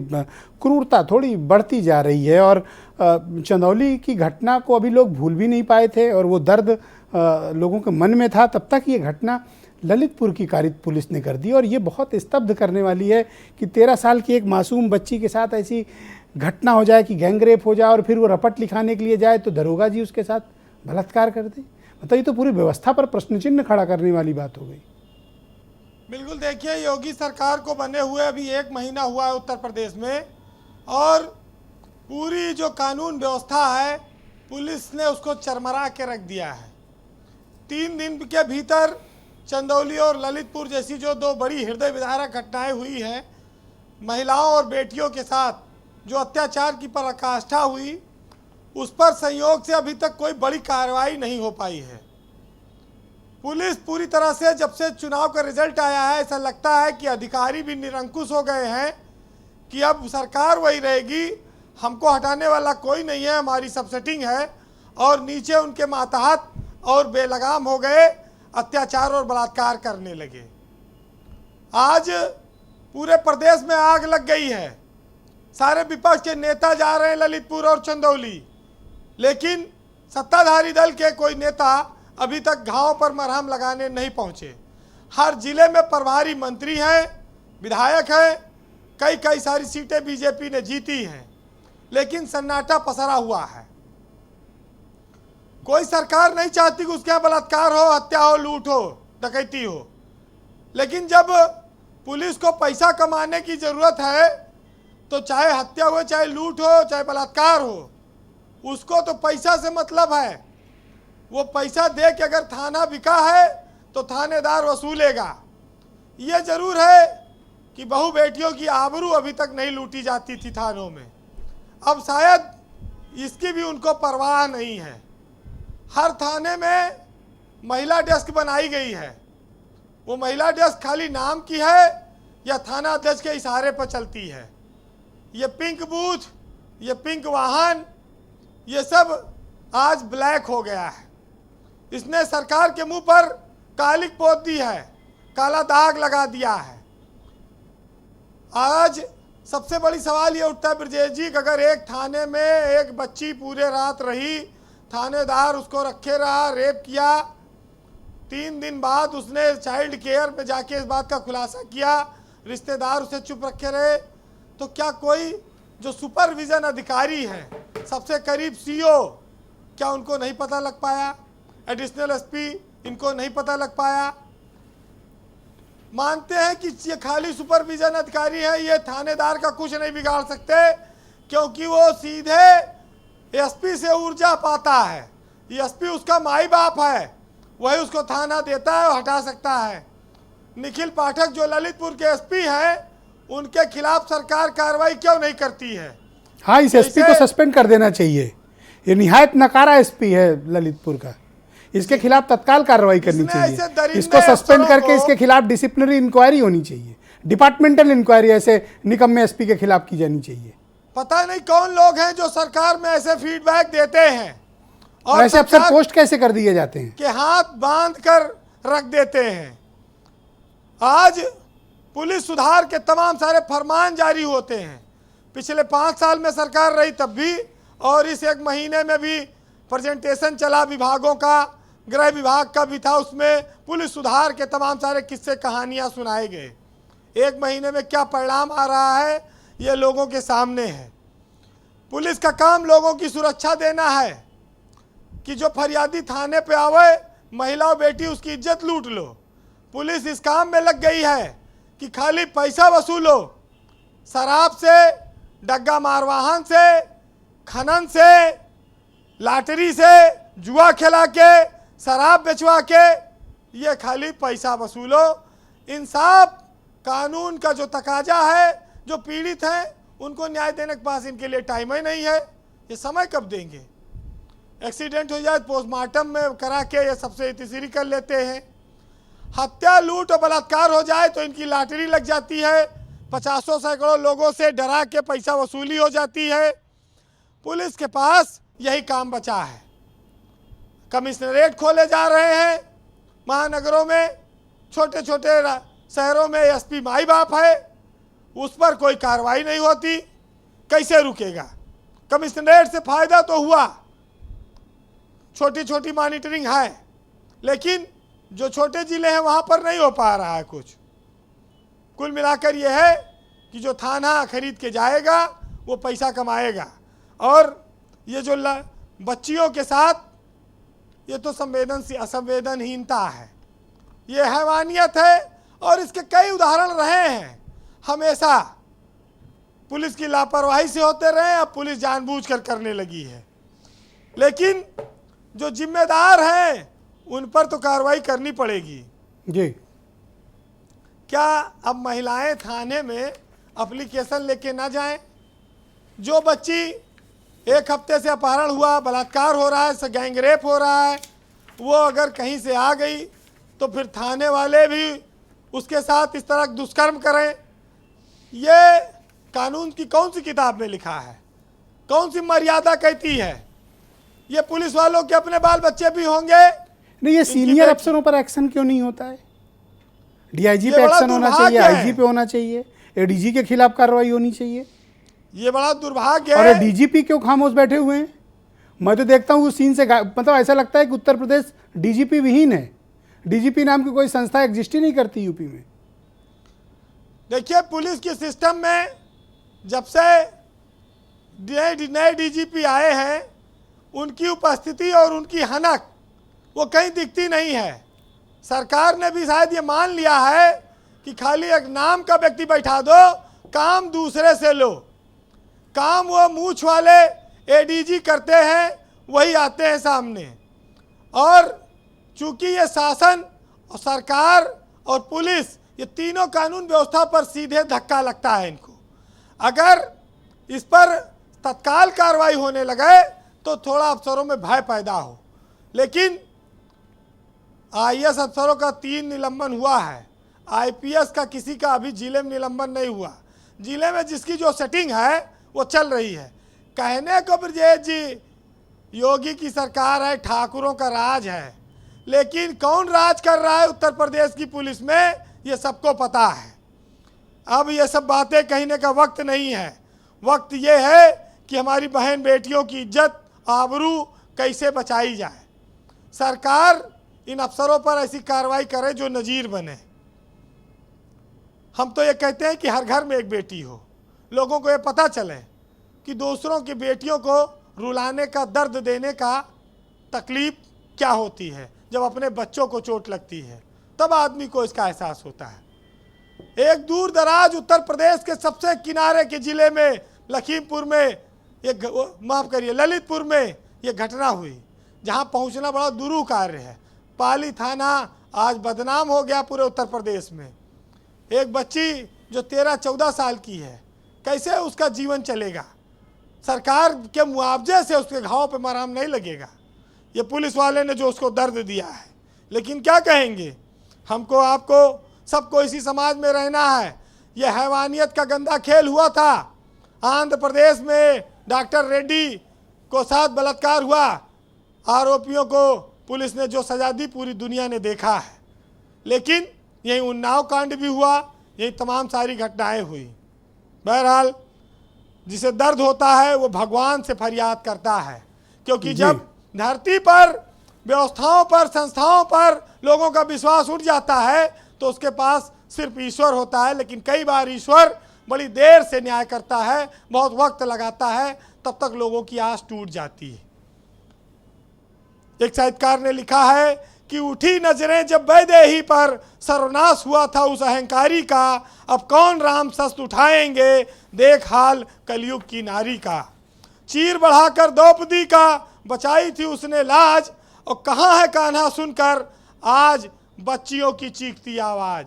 क्रूरता थोड़ी बढ़ती जा रही है, और चंदौली की घटना को अभी लोग भूल भी नहीं पाए थे और वो दर्द लोगों के मन में था, तब तक ये घटना ललितपुर की कारित पुलिस ने कर दी। और ये बहुत स्तब्ध करने वाली है कि 13 साल की एक मासूम बच्ची के साथ ऐसी घटना हो जाए कि गैंगरेप हो जाए और फिर वो रपट लिखाने के लिए जाए तो दरोगा जी उसके साथ बलात्कार कर दे। मतलब ये तो पूरी व्यवस्था पर प्रश्न चिन्ह खड़ा करने वाली बात हो गई। बिल्कुल, देखिए, योगी सरकार को बने हुए अभी 1 महीना हुआ है उत्तर प्रदेश में, और पूरी जो कानून व्यवस्था है पुलिस ने उसको चरमरा के रख दिया है। 3 दिन के भीतर चंदौली और ललितपुर जैसी जो 2 बड़ी हृदय विदारक घटनाएं हुई हैं, महिलाओं और बेटियों के साथ जो अत्याचार की पराकाष्ठा हुई, उस पर संयोग से अभी तक कोई बड़ी कार्रवाई नहीं हो पाई है। पुलिस पूरी तरह से, जब से चुनाव का रिजल्ट आया है, ऐसा लगता है कि अधिकारी भी निरंकुश हो गए हैं कि अब सरकार वही रहेगी, हमको हटाने वाला कोई नहीं है, हमारी सब सेटिंग है, और नीचे उनके मातहत और बेलगाम हो गए, अत्याचार और बलात्कार करने लगे। आज पूरे प्रदेश में आग लग गई है। सारे विपक्ष के नेता जा रहे हैं ललितपुर और चंदौली, लेकिन सत्ताधारी दल के कोई नेता अभी तक घाव पर मरहम लगाने नहीं पहुंचे। हर जिले में प्रभारी मंत्री हैं, विधायक हैं, कई सारी सीटें बीजेपी ने जीती हैं, लेकिन सन्नाटा पसरा हुआ है। कोई सरकार नहीं चाहती कि उसके यहाँ बलात्कार हो, हत्या हो, लूट हो, डकैती हो, लेकिन जब पुलिस को पैसा कमाने की ज़रूरत है तो चाहे हत्या हो, चाहे लूट हो, चाहे बलात्कार हो, उसको तो पैसा से मतलब है। वो पैसा दे के अगर थाना बिका है तो थानेदार वसूलेगा। ये जरूर है कि बहू बेटियों की आबरू अभी तक नहीं लूटी जाती थी थानों में, अब शायद इसकी भी उनको परवाह नहीं है। हर थाने में महिला डेस्क बनाई गई है। वो महिला डेस्क खाली नाम की है या थाना अध्यक्ष के इशारे पर चलती है। ये पिंक बूथ, ये पिंक वाहन, ये सब आज ब्लैक हो गया है। इसने सरकार के मुंह पर कालिक पोत दी है, काला दाग लगा दिया है। आज सबसे बड़ी सवाल ये उठता है ब्रजेश जी कि अगर एक थाने में एक बच्ची पूरे रात रही, थानेदार उसको रखे रहा, रेप किया, 3 दिन बाद उसने चाइल्ड केयर में जाके इस बात का खुलासा किया, रिश्तेदार उसे चुप रखे रहे, तो क्या कोई जो सुपरविजन अधिकारी हैं, सबसे करीब सीओ, क्या उनको नहीं पता लग पाया? एडिशनल एसपी, इनको नहीं पता लग पाया? मानते हैं कि ये खाली सुपरविजन अधिकारी है, ये थानेदार का कुछ नहीं बिगाड़ सकते, क्योंकि वो सीधे एसपी से ऊर्जा पाता है। एसपी उसका माई बाप है, वही उसको थाना देता है और हटा सकता है। निखिल पाठक जो ललितपुर के एसपी हैं, उनके खिलाफ सरकार कार्रवाई क्यों नहीं करती है? हाँ, इस एसपी को सस्पेंड कर देना चाहिए। ये निहायत नकारा एसपी है ललितपुर का, इसके खिलाफ तत्काल कार्रवाई करनी चाहिए। इसको सस्पेंड करके इसके खिलाफ डिसिप्लिनरी इंक्वायरी होनी चाहिए, डिपार्टमेंटल इंक्वायरी ऐसे निकम्मे एसपी के खिलाफ की जानी चाहिए। पता नहीं कौन लोग हैं जो सरकार में ऐसे फीडबैक देते हैं और ऐसे अफसर पोस्ट कैसे कर दिए जाते हैं कि हाथ बांध कर रख देते हैं। आज पुलिस सुधार के तमाम सारे फरमान जारी होते हैं। पिछले 5 साल में सरकार रही तब भी, और इस 1 महीने में भी प्रेजेंटेशन चला विभागों का, गृह विभाग का भी था, उसमें पुलिस सुधार के तमाम सारे किस्से कहानियां सुनाए गए। 1 महीने में क्या परिणाम आ रहा है ये लोगों के सामने है। पुलिस का काम लोगों की सुरक्षा देना है कि जो फरियादी थाने पे आवे, महिला और बेटी उसकी इज्जत लूट लो। पुलिस इस काम में लग गई है कि खाली पैसा वसूलो, शराब से, डग्गा मार वाहन से, खनन से, लॉटरी से, जुआ खिला के, शराब बेचवा के, ये खाली पैसा वसूलो। इंसाफ कानून का जो तकाजा है, जो पीड़ित हैं उनको न्याय देने के पास इनके लिए टाइम ही नहीं है। ये समय कब देंगे? एक्सीडेंट हो जाए पोस्टमार्टम में करा के ये सबसे इतनी कर लेते हैं। हत्या, लूट और बलात्कार हो जाए तो इनकी लॉटरी लग जाती है, 50 सैकड़ों लोगों से डरा के पैसा वसूली हो जाती है। पुलिस के पास यही काम बचा है। कमिश्नरेट खोले जा रहे हैं महानगरों में, छोटे छोटे शहरों में एसपी माई बाप है, उस पर कोई कार्रवाई नहीं होती। कैसे रुकेगा? कमिश्नरेट से फायदा तो हुआ, छोटी छोटी मॉनिटरिंग है, लेकिन जो छोटे जिले हैं वहाँ पर नहीं हो पा रहा है कुछ। कुल मिलाकर यह है कि जो थाना खरीद के जाएगा वो पैसा कमाएगा, और ये जो बच्चियों के साथ ये तो असंवेदनहीनता है, ये हैवानियत है, और इसके कई उदाहरण रहे हैं। हमेशा पुलिस की लापरवाही से होते रहे, अब पुलिस जानबूझकर करने लगी है। लेकिन जो जिम्मेदार हैं उन पर तो कार्रवाई करनी पड़ेगी जी। क्या अब महिलाएं थाने में एप्लीकेशन लेके ना जाएं? जो बच्ची 1 हफ्ते से अपहरण हुआ, बलात्कार हो रहा है, गैंग रेप हो रहा है, वो अगर कहीं से आ गई तो फिर थाने वाले भी उसके साथ इस तरह दुष्कर्म करें? ये कानून की कौन सी किताब में लिखा है? कौन सी मर्यादा कहती है? ये पुलिस वालों के अपने बाल बच्चे भी होंगे। नहीं, ये सीनियर अफसरों पर एक्शन क्यों नहीं होता है? डीआईजी पे एक्शन होना चाहिए, आईजी पे होना चाहिए, एडीजी के खिलाफ कार्रवाई होनी चाहिए। ये बड़ा दुर्भाग्य और है। डीजीपी क्यों खामोश बैठे हुए हैं? मैं तो देखता हूँ उस सीन से, मतलब ऐसा लगता है कि उत्तर प्रदेश डीजीपी विहीन है। डीजीपी नाम की कोई संस्था एग्जिस्ट ही नहीं करती यूपी में। देखिए, पुलिस के सिस्टम में जब से नए डीजीपी आए हैं, उनकी उपस्थिति और उनकी हनक वो कहीं दिखती नहीं है। सरकार ने भी शायद ये मान लिया है कि खाली एक नाम का व्यक्ति बैठा दो, काम दूसरे से लो। काम वो मूछ वाले एडीजी करते हैं, वही आते हैं सामने। और चूंकि ये शासन और सरकार और पुलिस, ये तीनों कानून व्यवस्था पर सीधे धक्का लगता है इनको। अगर इस पर तत्काल कार्रवाई होने लगे तो थोड़ा अफसरों में भय पैदा हो। लेकिन आईएएस अफसरों का 3 निलंबन हुआ है, आईपीएस का किसी का अभी जिले में निलंबन नहीं हुआ। जिले में जिसकी जो सेटिंग है वो चल रही है। कहने को ब्रजेश जी योगी की सरकार है, ठाकुरों का राज है, लेकिन कौन राज कर रहा है उत्तर प्रदेश की पुलिस में ये सबको पता है। अब ये सब बातें कहने का वक्त नहीं है। वक्त ये है कि हमारी बहन बेटियों की इज्जत आबरू कैसे बचाई जाए। सरकार इन अफसरों पर ऐसी कार्रवाई करे जो नज़ीर बने। हम तो ये कहते हैं कि हर घर में एक बेटी हो, लोगों को ये पता चले कि दूसरों की बेटियों को रुलाने का, दर्द देने का तकलीफ क्या होती है। जब अपने बच्चों को चोट लगती है तब आदमी को इसका एहसास होता है। एक दूर दराज उत्तर प्रदेश के सबसे किनारे के ज़िले में लखीमपुर में ललितपुर में ये घटना हुई, जहां पहुंचना बड़ा दुरूह कार्य है। पाली थाना आज बदनाम हो गया पूरे उत्तर प्रदेश में। एक बच्ची जो 13-14 साल की है, कैसे उसका जीवन चलेगा? सरकार के मुआवजे से उसके घाव पे मरहम नहीं लगेगा। ये पुलिस वाले ने जो उसको दर्द दिया है, लेकिन क्या कहेंगे? हमको, आपको, सबको इसी समाज में रहना है। ये हैवानियत का गंदा खेल हुआ था। आंध्र प्रदेश में डॉक्टर रेड्डी को साथ बलात्कार हुआ, आरोपियों को पुलिस ने जो सजा दी पूरी दुनिया ने देखा है। लेकिन यही उन्नाव कांड भी हुआ, यही तमाम सारी घटनाएं हुई। बहरहाल जिसे दर्द होता है वो भगवान से फरियाद करता है, क्योंकि जब धरती पर, व्यवस्थाओं पर, संस्थाओं पर लोगों का विश्वास उठ जाता है तो उसके पास सिर्फ ईश्वर होता है। लेकिन कई बार ईश्वर बड़ी देर से न्याय करता है, बहुत वक्त लगाता है, तब तक लोगों की आस टूट जाती है। एक साहित्यकार ने लिखा है कि उठी नजरें जब वैदेही पर, सर्वनाश हुआ था उस अहंकारी का, अब कौन राम शस्त्र उठाएंगे, देख हाल कलयुग की नारी का। चीर बढ़ाकर द्रौपदी का बचाई थी उसने लाज, और कहाँ है कान्हा सुनकर आज बच्चियों की चीखती आवाज़।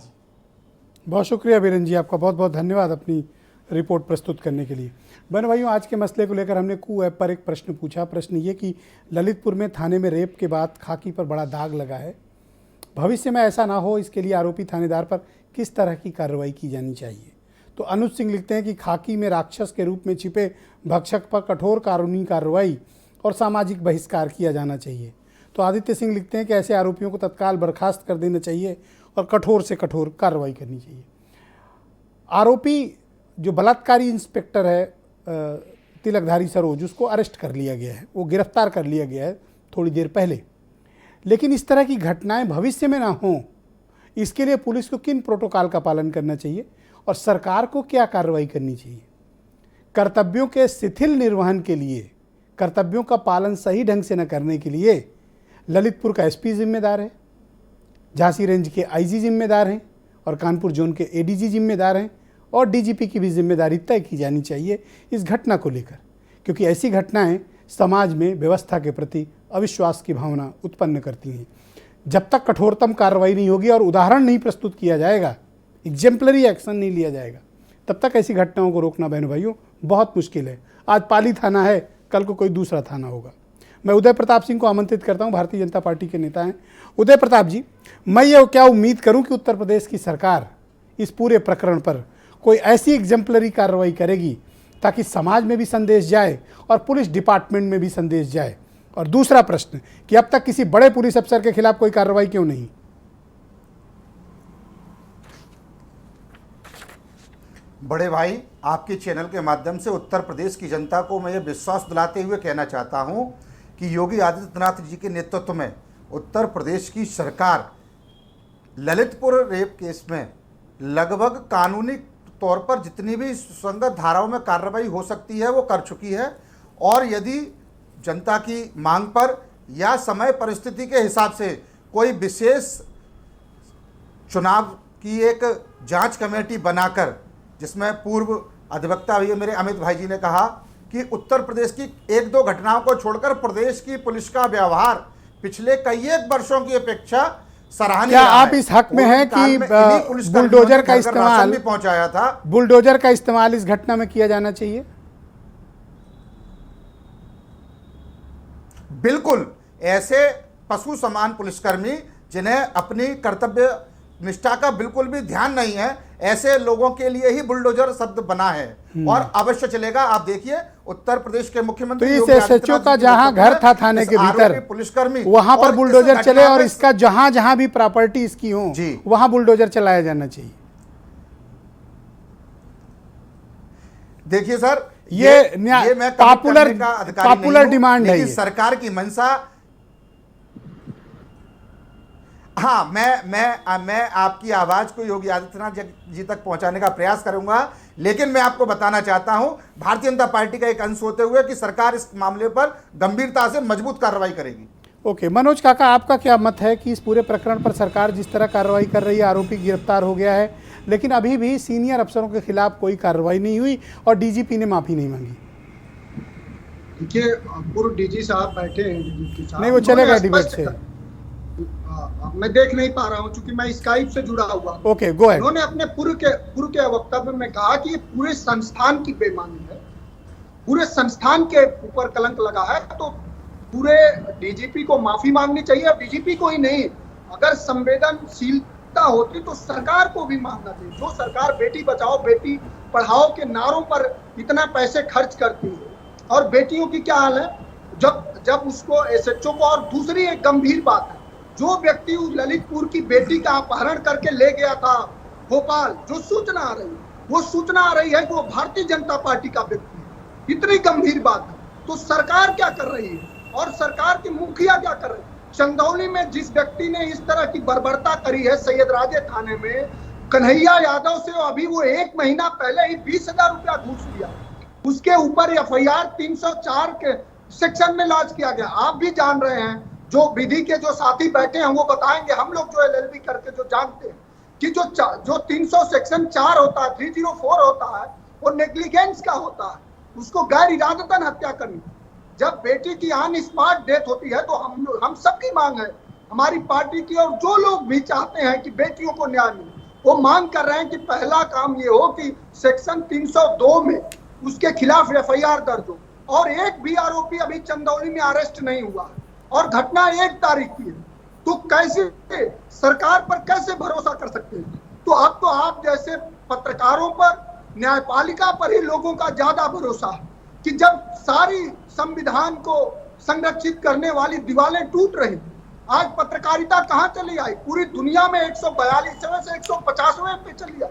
बहुत शुक्रिया बीरेन जी, आपका बहुत बहुत धन्यवाद अपनी रिपोर्ट प्रस्तुत करने के लिए। बहन भाइयों, आज के मसले को लेकर हमने कू ऐप पर एक प्रश्न पूछा। प्रश्न ये कि ललितपुर में थाने में रेप के बाद खाकी पर बड़ा दाग लगा है, भविष्य में ऐसा ना हो इसके लिए आरोपी थानेदार पर किस तरह की कार्रवाई की जानी चाहिए। तो अनुज सिंह लिखते हैं कि खाकी में राक्षस के रूप में छिपे भक्षक पर कठोर कानूनी कार्रवाई और सामाजिक बहिष्कार किया जाना चाहिए। तो आदित्य सिंह लिखते हैं कि ऐसे आरोपियों को तत्काल बर्खास्त कर देना चाहिए और कठोर से कठोर कार्रवाई करनी चाहिए। आरोपी जो बलात्कारी इंस्पेक्टर है तिलकधारी सरोज, उसको अरेस्ट कर लिया गया है, वो गिरफ्तार कर लिया गया है थोड़ी देर पहले। लेकिन इस तरह की घटनाएं भविष्य में ना हों, इसके लिए पुलिस को किन प्रोटोकॉल का पालन करना चाहिए और सरकार को क्या कार्रवाई करनी चाहिए। कर्तव्यों के शिथिल निर्वहन के लिए, कर्तव्यों का पालन सही ढंग से न करने के लिए ललितपुर का एसपी जिम्मेदार है, झांसी रेंज के आईजी जिम्मेदार हैं और कानपुर जोन के एडीजी जिम्मेदार हैं, और डीजीपी की भी जिम्मेदारी तय की जानी चाहिए इस घटना को लेकर, क्योंकि ऐसी घटनाएं समाज में व्यवस्था के प्रति अविश्वास की भावना उत्पन्न करती हैं। जब तक कठोरतम कार्रवाई नहीं होगी और उदाहरण नहीं प्रस्तुत किया जाएगा, एग्जेम्पलरी एक्शन नहीं लिया जाएगा, तब तक ऐसी घटनाओं को रोकना बहन भाइयों बहुत मुश्किल है। आज पाली थाना है, कल को कोई दूसरा थाना होगा। मैं उदय प्रताप सिंह को आमंत्रित करता हूं, भारतीय जनता पार्टी के नेता हैं। उदय प्रताप जी, मैं ये क्या उम्मीद करूं कि उत्तर प्रदेश की सरकार इस पूरे प्रकरण पर कोई ऐसी एग्जेम्पलरी कार्रवाई करेगी ताकि समाज में भी संदेश जाए और पुलिस डिपार्टमेंट में भी संदेश जाए। और दूसरा प्रश्न कि अब तक किसी बड़े पुलिस अफसर के खिलाफ कोई कार्रवाई क्यों नहीं? बड़े भाई, आपके चैनल के माध्यम से उत्तर प्रदेश की जनता को मैं ये विश्वास दिलाते हुए कहना चाहता हूं कि योगी आदित्यनाथ जी के नेतृत्व में उत्तर प्रदेश की सरकार ललितपुर रेप केस में लगभग कानूनी तौर पर जितनी भी सुसंगत धाराओं में कार्रवाई हो सकती है वो कर चुकी है। और यदि जनता की मांग पर या समय परिस्थिति के हिसाब से कोई विशेष चुनाव की एक जांच कमेटी बनाकर, जिसमें पूर्व अधिवक्ता भी मेरे अमित भाई जी ने कहा कि उत्तर प्रदेश की 1-2 घटनाओं को छोड़कर प्रदेश की पुलिस का व्यवहार पिछले कई एक वर्षों की अपेक्षा सराहनीय। क्या आप इस हक में हैं कि बुलडोजर का इस्तेमाल भी पहुंचाया था, बुलडोजर का इस्तेमाल इस घटना में किया जाना चाहिए? बिल्कुल। ऐसे पशु समान पुलिसकर्मी जिन्हें अपनी कर्तव्य निष्ठा का बिल्कुल भी ध्यान नहीं है, ऐसे लोगों के लिए ही बुलडोजर शब्द बना है और अवश्य चलेगा। आप देखिए उत्तर प्रदेश के मुख्यमंत्री तो इस योगी एसएचओ आदित्यनाथ का जी जहां की घर था थाने के आरोपी भीतर पुलिसकर्मी वहां पर और इस बुलडोजर चले घटना और में इसका जहां जहां भी प्रॉपर्टी इसकी हो जी। वहां बुलडोजर चलाया जाना चाहिए। देखिए सर, ये मैं पॉपुलर का अधिकारी नहीं पॉपुलर हूं, डिमांड है लेकिन ये। सरकार की मंशा। हाँ, मैं आपकी आवाज को योगी आदित्यनाथ जी तक पहुंचाने का प्रयास करूंगा, लेकिन मैं आपको बताना चाहता हूं भारतीय जनता पार्टी का एक अंश होते हुए कि सरकार इस मामले पर गंभीरता से मजबूत कार्रवाई करेगी। ओके, मनोज काका, आपका क्या मत है कि इस पूरे प्रकरण पर सरकार जिस तरह कार्रवाई कर रही है, आरोपी गिरफ्तार हो गया है, लेकिन अभी भी सीनियर अफसरों के खिलाफ कोई कार्रवाई नहीं हुई और डीजीपी ने माफी नहीं मांगी? देखिए, पूर्व डीजी साहब बैठे हैं, डीजीपी साहब नहीं, वो चले गए डिबेट से। मैं देख नहीं पा रहा हूं क्योंकि मैं स्काइप से जुड़ा हुआ हूं। Okay, go ahead. उन्होंने अपने पूर्व के वक्तव्य में कहा कि ये पूरे संस्थान की बेईमानी है, पूरे संस्थान के ऊपर कलंक लगा है, तो पूरे डीजीपी को माफी मांगनी चाहिए। और डीजीपी को ही नहीं, अगर संवेदनशीलता होती तो सरकार को भी मांगना चाहिए। जो सरकार बेटी बचाओ बेटी पढ़ाओ के नारों पर इतना पैसे खर्च करती है और बेटियों की क्या हाल है जब उसको एसएचओ को। और दूसरी एक गंभीर बात है, जो व्यक्ति उस ललितपुर की बेटी का अपहरण करके ले गया था भोपाल, जो सूचना आ रही है वो सूचना आ रही है कि वो भारतीय जनता पार्टी का व्यक्ति है। इतनी गंभीर बात है, तो सरकार क्या कर रही है और सरकार के मुखिया क्या कर रहे हैं? चंदौली में जिस व्यक्ति ने इस तरह की बर्बरता करी है सैयदराजे थाने में, कन्हैया यादव से अभी वो 1 महीना पहले ही 20,000 रुपया घूस लिया, उसके ऊपर एफआईआर 304 के सेक्शन में लॉन्च किया गया। आप भी जान रहे हैं, जो विधि के जो साथी बैठे हैं वो बताएंगे, हम लोग जो एलएलबी करके जो जानते हैं कि जो 300 सेक्शन 4 होता है, 304 होता है, वो नेग्लिजेंस का होता है, उसको गैर इरादतन हत्या करनी। जब बेटी की ऑन स्पॉट डेथ होती है तो हम सबकी मांग है, हमारी पार्टी की, और जो लोग भी चाहते हैं कि बेटियों को न्याय मिले, वो मांग कर रहे हैं कि पहला काम ये हो कि सेक्शन 302 में उसके खिलाफ एफआईआर दर्ज हो। और एक भी आरोपी अभी चंदौली में अरेस्ट नहीं हुआ है और घटना 1 तारीख की है, तो कैसे सरकार पर कैसे भरोसा कर सकते हैं? तो अब तो आप जैसे पत्रकारों पर, न्यायपालिका पर ही लोगों का ज्यादा भरोसा है कि जब सारी संविधान को संरक्षित करने वाली दीवारें टूट रही, आज पत्रकारिता कहां चली आई? पूरी दुनिया में 142वें से 150वें पे चली आई।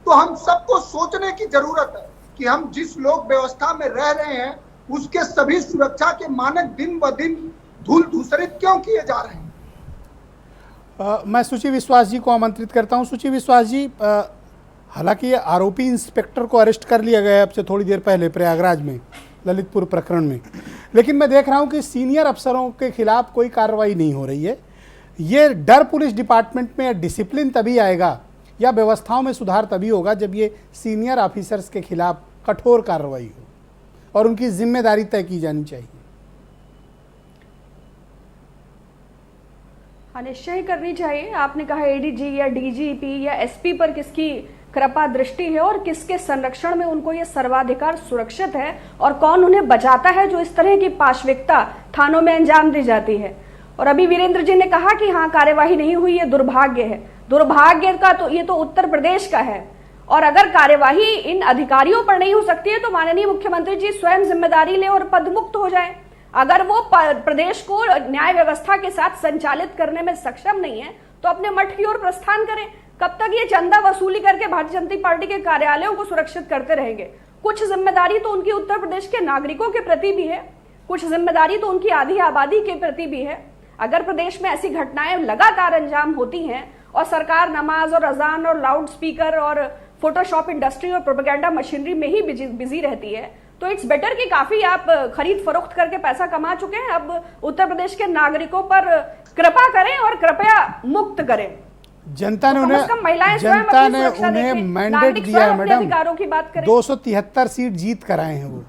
तो हम सबको सोचने की जरूरत है कि हम जिस लोक व्यवस्था में रह रहे हैं उसके सभी सुरक्षा के मानक दिन ब दिन धूल धूसरित क्यों किए जा रहे हैं? मैं सुचि विश्वास जी को आमंत्रित करता हूं। सुचि विश्वास जी, हालांकि ये आरोपी इंस्पेक्टर को अरेस्ट कर लिया गया अब से थोड़ी देर पहले प्रयागराज में ललितपुर प्रकरण में, लेकिन मैं देख रहा हूं कि सीनियर अफसरों के खिलाफ कोई कार्रवाई नहीं हो रही है। ये डर पुलिस डिपार्टमेंट में डिसिप्लिन तभी आएगा या व्यवस्थाओं में सुधार तभी होगा जब ये सीनियर ऑफिसर्स के खिलाफ कठोर कार्रवाई हो और उनकी जिम्मेदारी तय की जानी चाहिए। हाँ, निश्चय ही करनी चाहिए। आपने कहा एडीजी या डीजीपी या एसपी पर किसकी कृपा दृष्टि है और किसके संरक्षण में उनको ये सर्वाधिकार सुरक्षित है और कौन उन्हें बचाता है जो इस तरह की पाशविकता थानों में अंजाम दी जाती है। और अभी वीरेंद्र जी ने कहा कि हाँ, कार्यवाही नहीं हुई, ये दुर्भाग्य है। दुर्भाग्य का तो ये तो उत्तर प्रदेश का है, और अगर कार्यवाही इन अधिकारियों पर नहीं हो सकती है तो माननीय मुख्यमंत्री जी स्वयं जिम्मेदारी लें और पदमुक्त हो जाएं। अगर वो प्रदेश को न्याय व्यवस्था के साथ संचालित करने में सक्षम नहीं है तो अपने मठ की ओर प्रस्थान करें। कब तक ये चंदा वसूली करके भारतीय जनता पार्टी के कार्यालयों को सुरक्षित करते रहेंगे? कुछ जिम्मेदारी तो उनकी उत्तर प्रदेश के नागरिकों के प्रति भी है, कुछ जिम्मेदारी तो उनकी आधी आबादी के प्रति भी है। अगर प्रदेश में ऐसी घटनाएं लगातार अंजाम होती हैं और सरकार नमाज और अजान और लाउड स्पीकर और फोटोशॉप इंडस्ट्री और प्रोपेगेंडा मशीनरी में ही बिजी रहती है, तो इट्स बेटर कि काफी आप खरीद फरोख्त करके पैसा कमा चुके हैं। अब उत्तर प्रदेश के नागरिकों पर कृपा करें और कृपया मुक्त करें। जनता ने तो उन्हें मैंडेट दिया है मैडम, अधिकारों की बात करें। 273 सीट जीत कर आए हैं वो।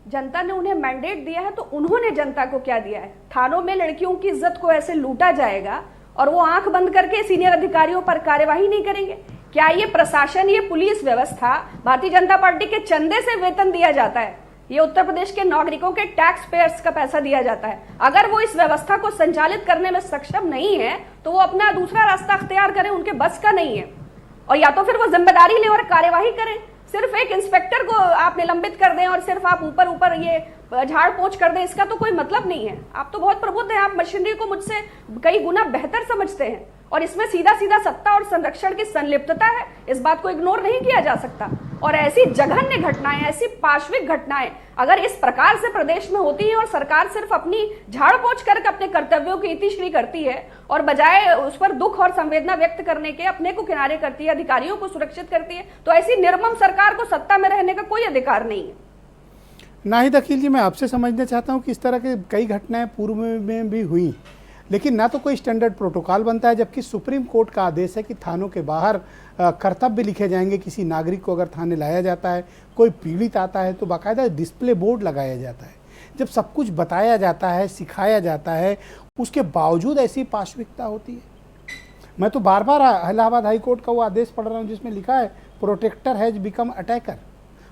जनता ने उन्हें मैंडेट दिया है तो उन्होंने जनता को क्या दिया है? थानों में लड़कियों की इज्जत को ऐसे लूटा जाएगा और वो आंख बंद करके सीनियर अधिकारियों पर कार्यवाही नहीं करेंगे? क्या ये प्रशासन, ये पुलिस व्यवस्था भारतीय जनता पार्टी के चंदे से वेतन दिया जाता है? ये उत्तर प्रदेश के नागरिकों के टैक्स पेयर्स का पैसा दिया जाता है। अगर वो इस व्यवस्था को संचालित करने में सक्षम नहीं है तो वो अपना दूसरा रास्ता अख्तियार करें, उनके बस का नहीं है। और या तो फिर वो जिम्मेदारी लें और कार्यवाही करें। सिर्फ एक इंस्पेक्टर को आप निलंबित कर दें और सिर्फ आप ऊपर ऊपर ये झाड़ पोंछ कर दें, इसका तो कोई मतलब नहीं है। आप तो बहुत प्रबुद्ध हैं, आप मशीनरी को मुझसे कई गुना बेहतर समझते हैं और इसमें सीधा सीधा सत्ता और संरक्षण की संलिप्तता है, इस बात को इग्नोर नहीं किया जा सकता। और ऐसी जघन्य घटनाएं, ऐसी पाश्विक घटनाएं अगर इस प्रकार से प्रदेश में होती है और सरकार सिर्फ अपनी झाड़ पोंछ करके अपने कर्तव्यों की इतिश्री करती है और बजाय उस पर दुख और संवेदना व्यक्त करने के अपने को किनारे करती है, अधिकारियों को सुरक्षित करती है, तो ऐसी निर्मम सरकार को सत्ता में रहने का कोई अधिकार नहीं है। नाहिद अकील जी, मैं आपसे समझना चाहता हूं कि इस तरह के कई घटनाएं पूर्व में भी हुई, लेकिन ना तो कोई स्टैंडर्ड प्रोटोकॉल बनता है, जबकि सुप्रीम कोर्ट का आदेश है कि थानों के बाहर कर्तव्य लिखे जाएंगे। किसी नागरिक को अगर थाने लाया जाता है, कोई पीड़ित आता है तो बाकायदा डिस्प्ले बोर्ड लगाया जाता है। जब सब कुछ बताया जाता है, सिखाया जाता है, उसके बावजूद ऐसी पाशविकता होती है। मैं तो बार बार इलाहाबाद हाई कोर्ट का वो आदेश पढ़ रहा हूँ जिसमें लिखा है प्रोटेक्टर हैज बिकम अटैकर।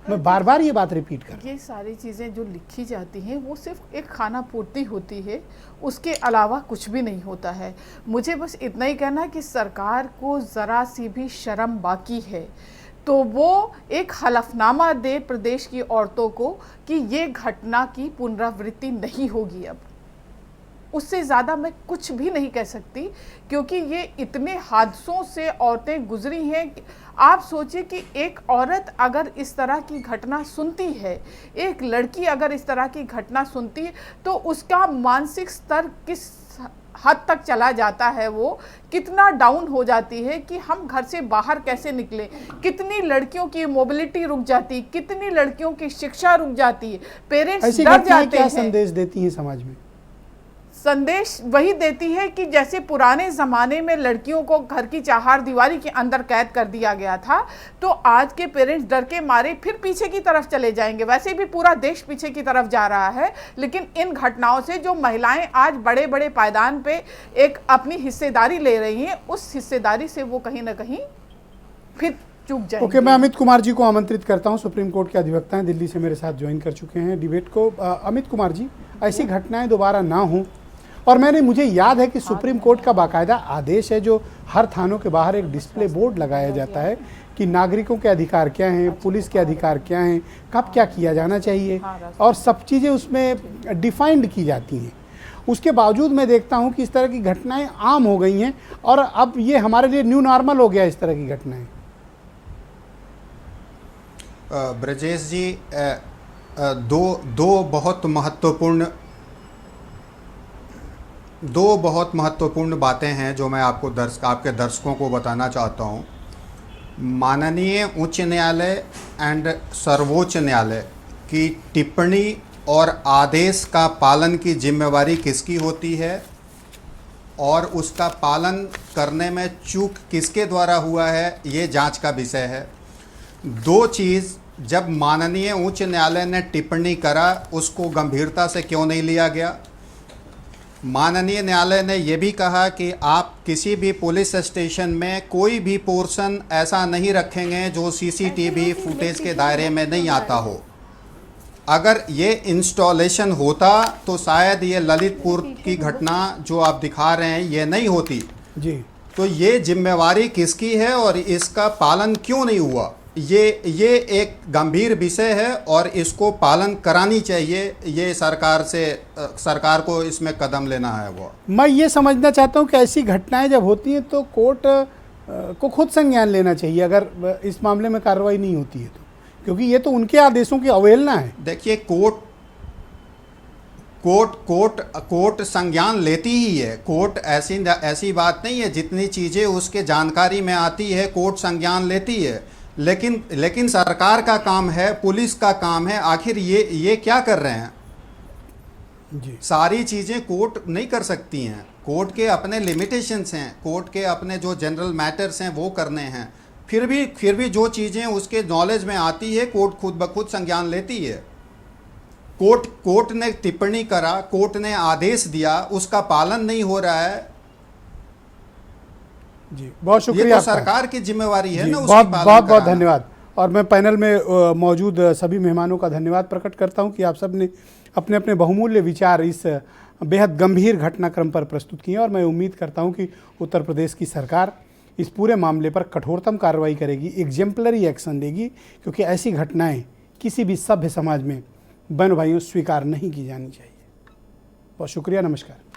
मैं बार बार ये बात रिपीट कर रहा हूं। ये सारी चीज़ें जो लिखी जाती हैं वो सिर्फ एक खाना पूर्ति होती है, उसके अलावा कुछ भी नहीं होता है। मुझे बस इतना ही कहना है कि सरकार को ज़रा सी भी शर्म बाकी है तो वो एक हलफनामा दे प्रदेश की औरतों को कि ये घटना की पुनरावृत्ति नहीं होगी। अब उससे ज़्यादा मैं कुछ भी नहीं कह सकती, क्योंकि ये इतने हादसों से औरतें गुजरी हैं। आप सोचिए कि एक औरत अगर इस तरह की घटना सुनती है, एक लड़की अगर इस तरह की घटना सुनती है, तो उसका मानसिक स्तर किस हद तक चला जाता है, वो कितना डाउन हो जाती है कि हम घर से बाहर कैसे निकले। कितनी लड़कियों की मोबिलिटी रुक जाती, कितनी लड़कियों की शिक्षा रुक जाती है, पेरेंट्स डर जाते हैं। संदेश देती हैं समाज में? संदेश वही देती है कि जैसे पुराने ज़माने में लड़कियों को घर की चार दीवारी के अंदर कैद कर दिया गया था, तो आज के पेरेंट्स डर के मारे फिर पीछे की तरफ चले जाएंगे। वैसे भी पूरा देश पीछे की तरफ जा रहा है, लेकिन इन घटनाओं से जो महिलाएं आज बड़े बड़े पायदान पे एक अपनी हिस्सेदारी ले रही हैं, उस हिस्सेदारी से वो कहीं ना कहीं फिर चूक जाएंगे। ओके, मैं अमित कुमार जी को आमंत्रित करता हूं। सुप्रीम कोर्ट के अधिवक्ता हैं, दिल्ली से मेरे साथ ज्वाइन कर चुके हैं डिबेट को। अमित कुमार जी, ऐसी घटनाएं दोबारा ना हों, और मुझे याद है कि सुप्रीम कोर्ट का बाकायदा आदेश है जो हर थानों के बाहर एक डिस्प्ले बोर्ड लगाया जाता है कि नागरिकों के अधिकार क्या हैं, पुलिस के अधिकार क्या हैं, कब क्या किया जाना चाहिए, और सब चीज़ें उसमें डिफाइंड की जाती हैं। उसके बावजूद मैं देखता हूं कि इस तरह की घटनाएं आम हो गई हैं और अब ये हमारे लिए न्यू नॉर्मल हो गया इस तरह की घटनाएं। ब्रजेश जी, दो बहुत महत्वपूर्ण बातें हैं जो मैं आपके दर्शकों को बताना चाहता हूं। माननीय उच्च न्यायालय एंड सर्वोच्च न्यायालय की टिप्पणी और आदेश का पालन की जिम्मेवारी किसकी होती है और उसका पालन करने में चूक किसके द्वारा हुआ है, ये जांच का विषय है। दो चीज़, जब माननीय उच्च न्यायालय ने टिप्पणी करा उसको गंभीरता से क्यों नहीं लिया गया। माननीय न्यायालय ने यह भी कहा कि आप किसी भी पुलिस स्टेशन में कोई भी पोर्शन ऐसा नहीं रखेंगे जो सीसीटीवी फुटेज के दायरे में नहीं आता हो। अगर ये इंस्टॉलेशन होता तो शायद ये ललितपुर की घटना जो आप दिखा रहे हैं ये नहीं होती जी। तो ये जिम्मेवारी किसकी है और इसका पालन क्यों नहीं हुआ, ये एक गंभीर विषय है और इसको पालन करानी चाहिए। ये सरकार को इसमें कदम लेना है। वो मैं ये समझना चाहता हूँ कि ऐसी घटनाएं जब होती हैं तो कोर्ट को खुद संज्ञान लेना चाहिए अगर इस मामले में कार्रवाई नहीं होती है तो, क्योंकि ये तो उनके आदेशों की अवहेलना है। देखिए, कोर्ट संज्ञान लेती ही है। कोर्ट ऐसी बात नहीं है, जितनी चीज़ें उसके जानकारी में आती है कोर्ट संज्ञान लेती है, लेकिन सरकार का काम है, पुलिस का काम है। आखिर ये क्या कर रहे हैं जी। सारी चीज़ें कोर्ट नहीं कर सकती हैं। कोर्ट के अपने लिमिटेशंस हैं, कोर्ट के अपने जो जनरल मैटर्स हैं वो करने हैं। फिर भी जो चीज़ें उसके नॉलेज में आती है कोर्ट खुद ब खुद संज्ञान लेती है। कोर्ट ने टिप्पणी करा, कोर्ट ने आदेश दिया, उसका पालन नहीं हो रहा है जी। बहुत शुक्रिया। ये तो सरकार की जिम्मेवारी है ना। बहुत धन्यवाद। और मैं पैनल में मौजूद सभी मेहमानों का धन्यवाद प्रकट करता हूं कि आप सब ने अपने अपने बहुमूल्य विचार इस बेहद गंभीर घटनाक्रम पर प्रस्तुत किए और मैं उम्मीद करता हूं कि उत्तर प्रदेश की सरकार इस पूरे मामले पर कठोरतम कार्रवाई करेगी, एग्जेम्पलरी एक्शन लेगी, क्योंकि ऐसी घटनाएं किसी भी सभ्य समाज में बहन भाइयों स्वीकार नहीं की जानी चाहिए। बहुत शुक्रिया, नमस्कार।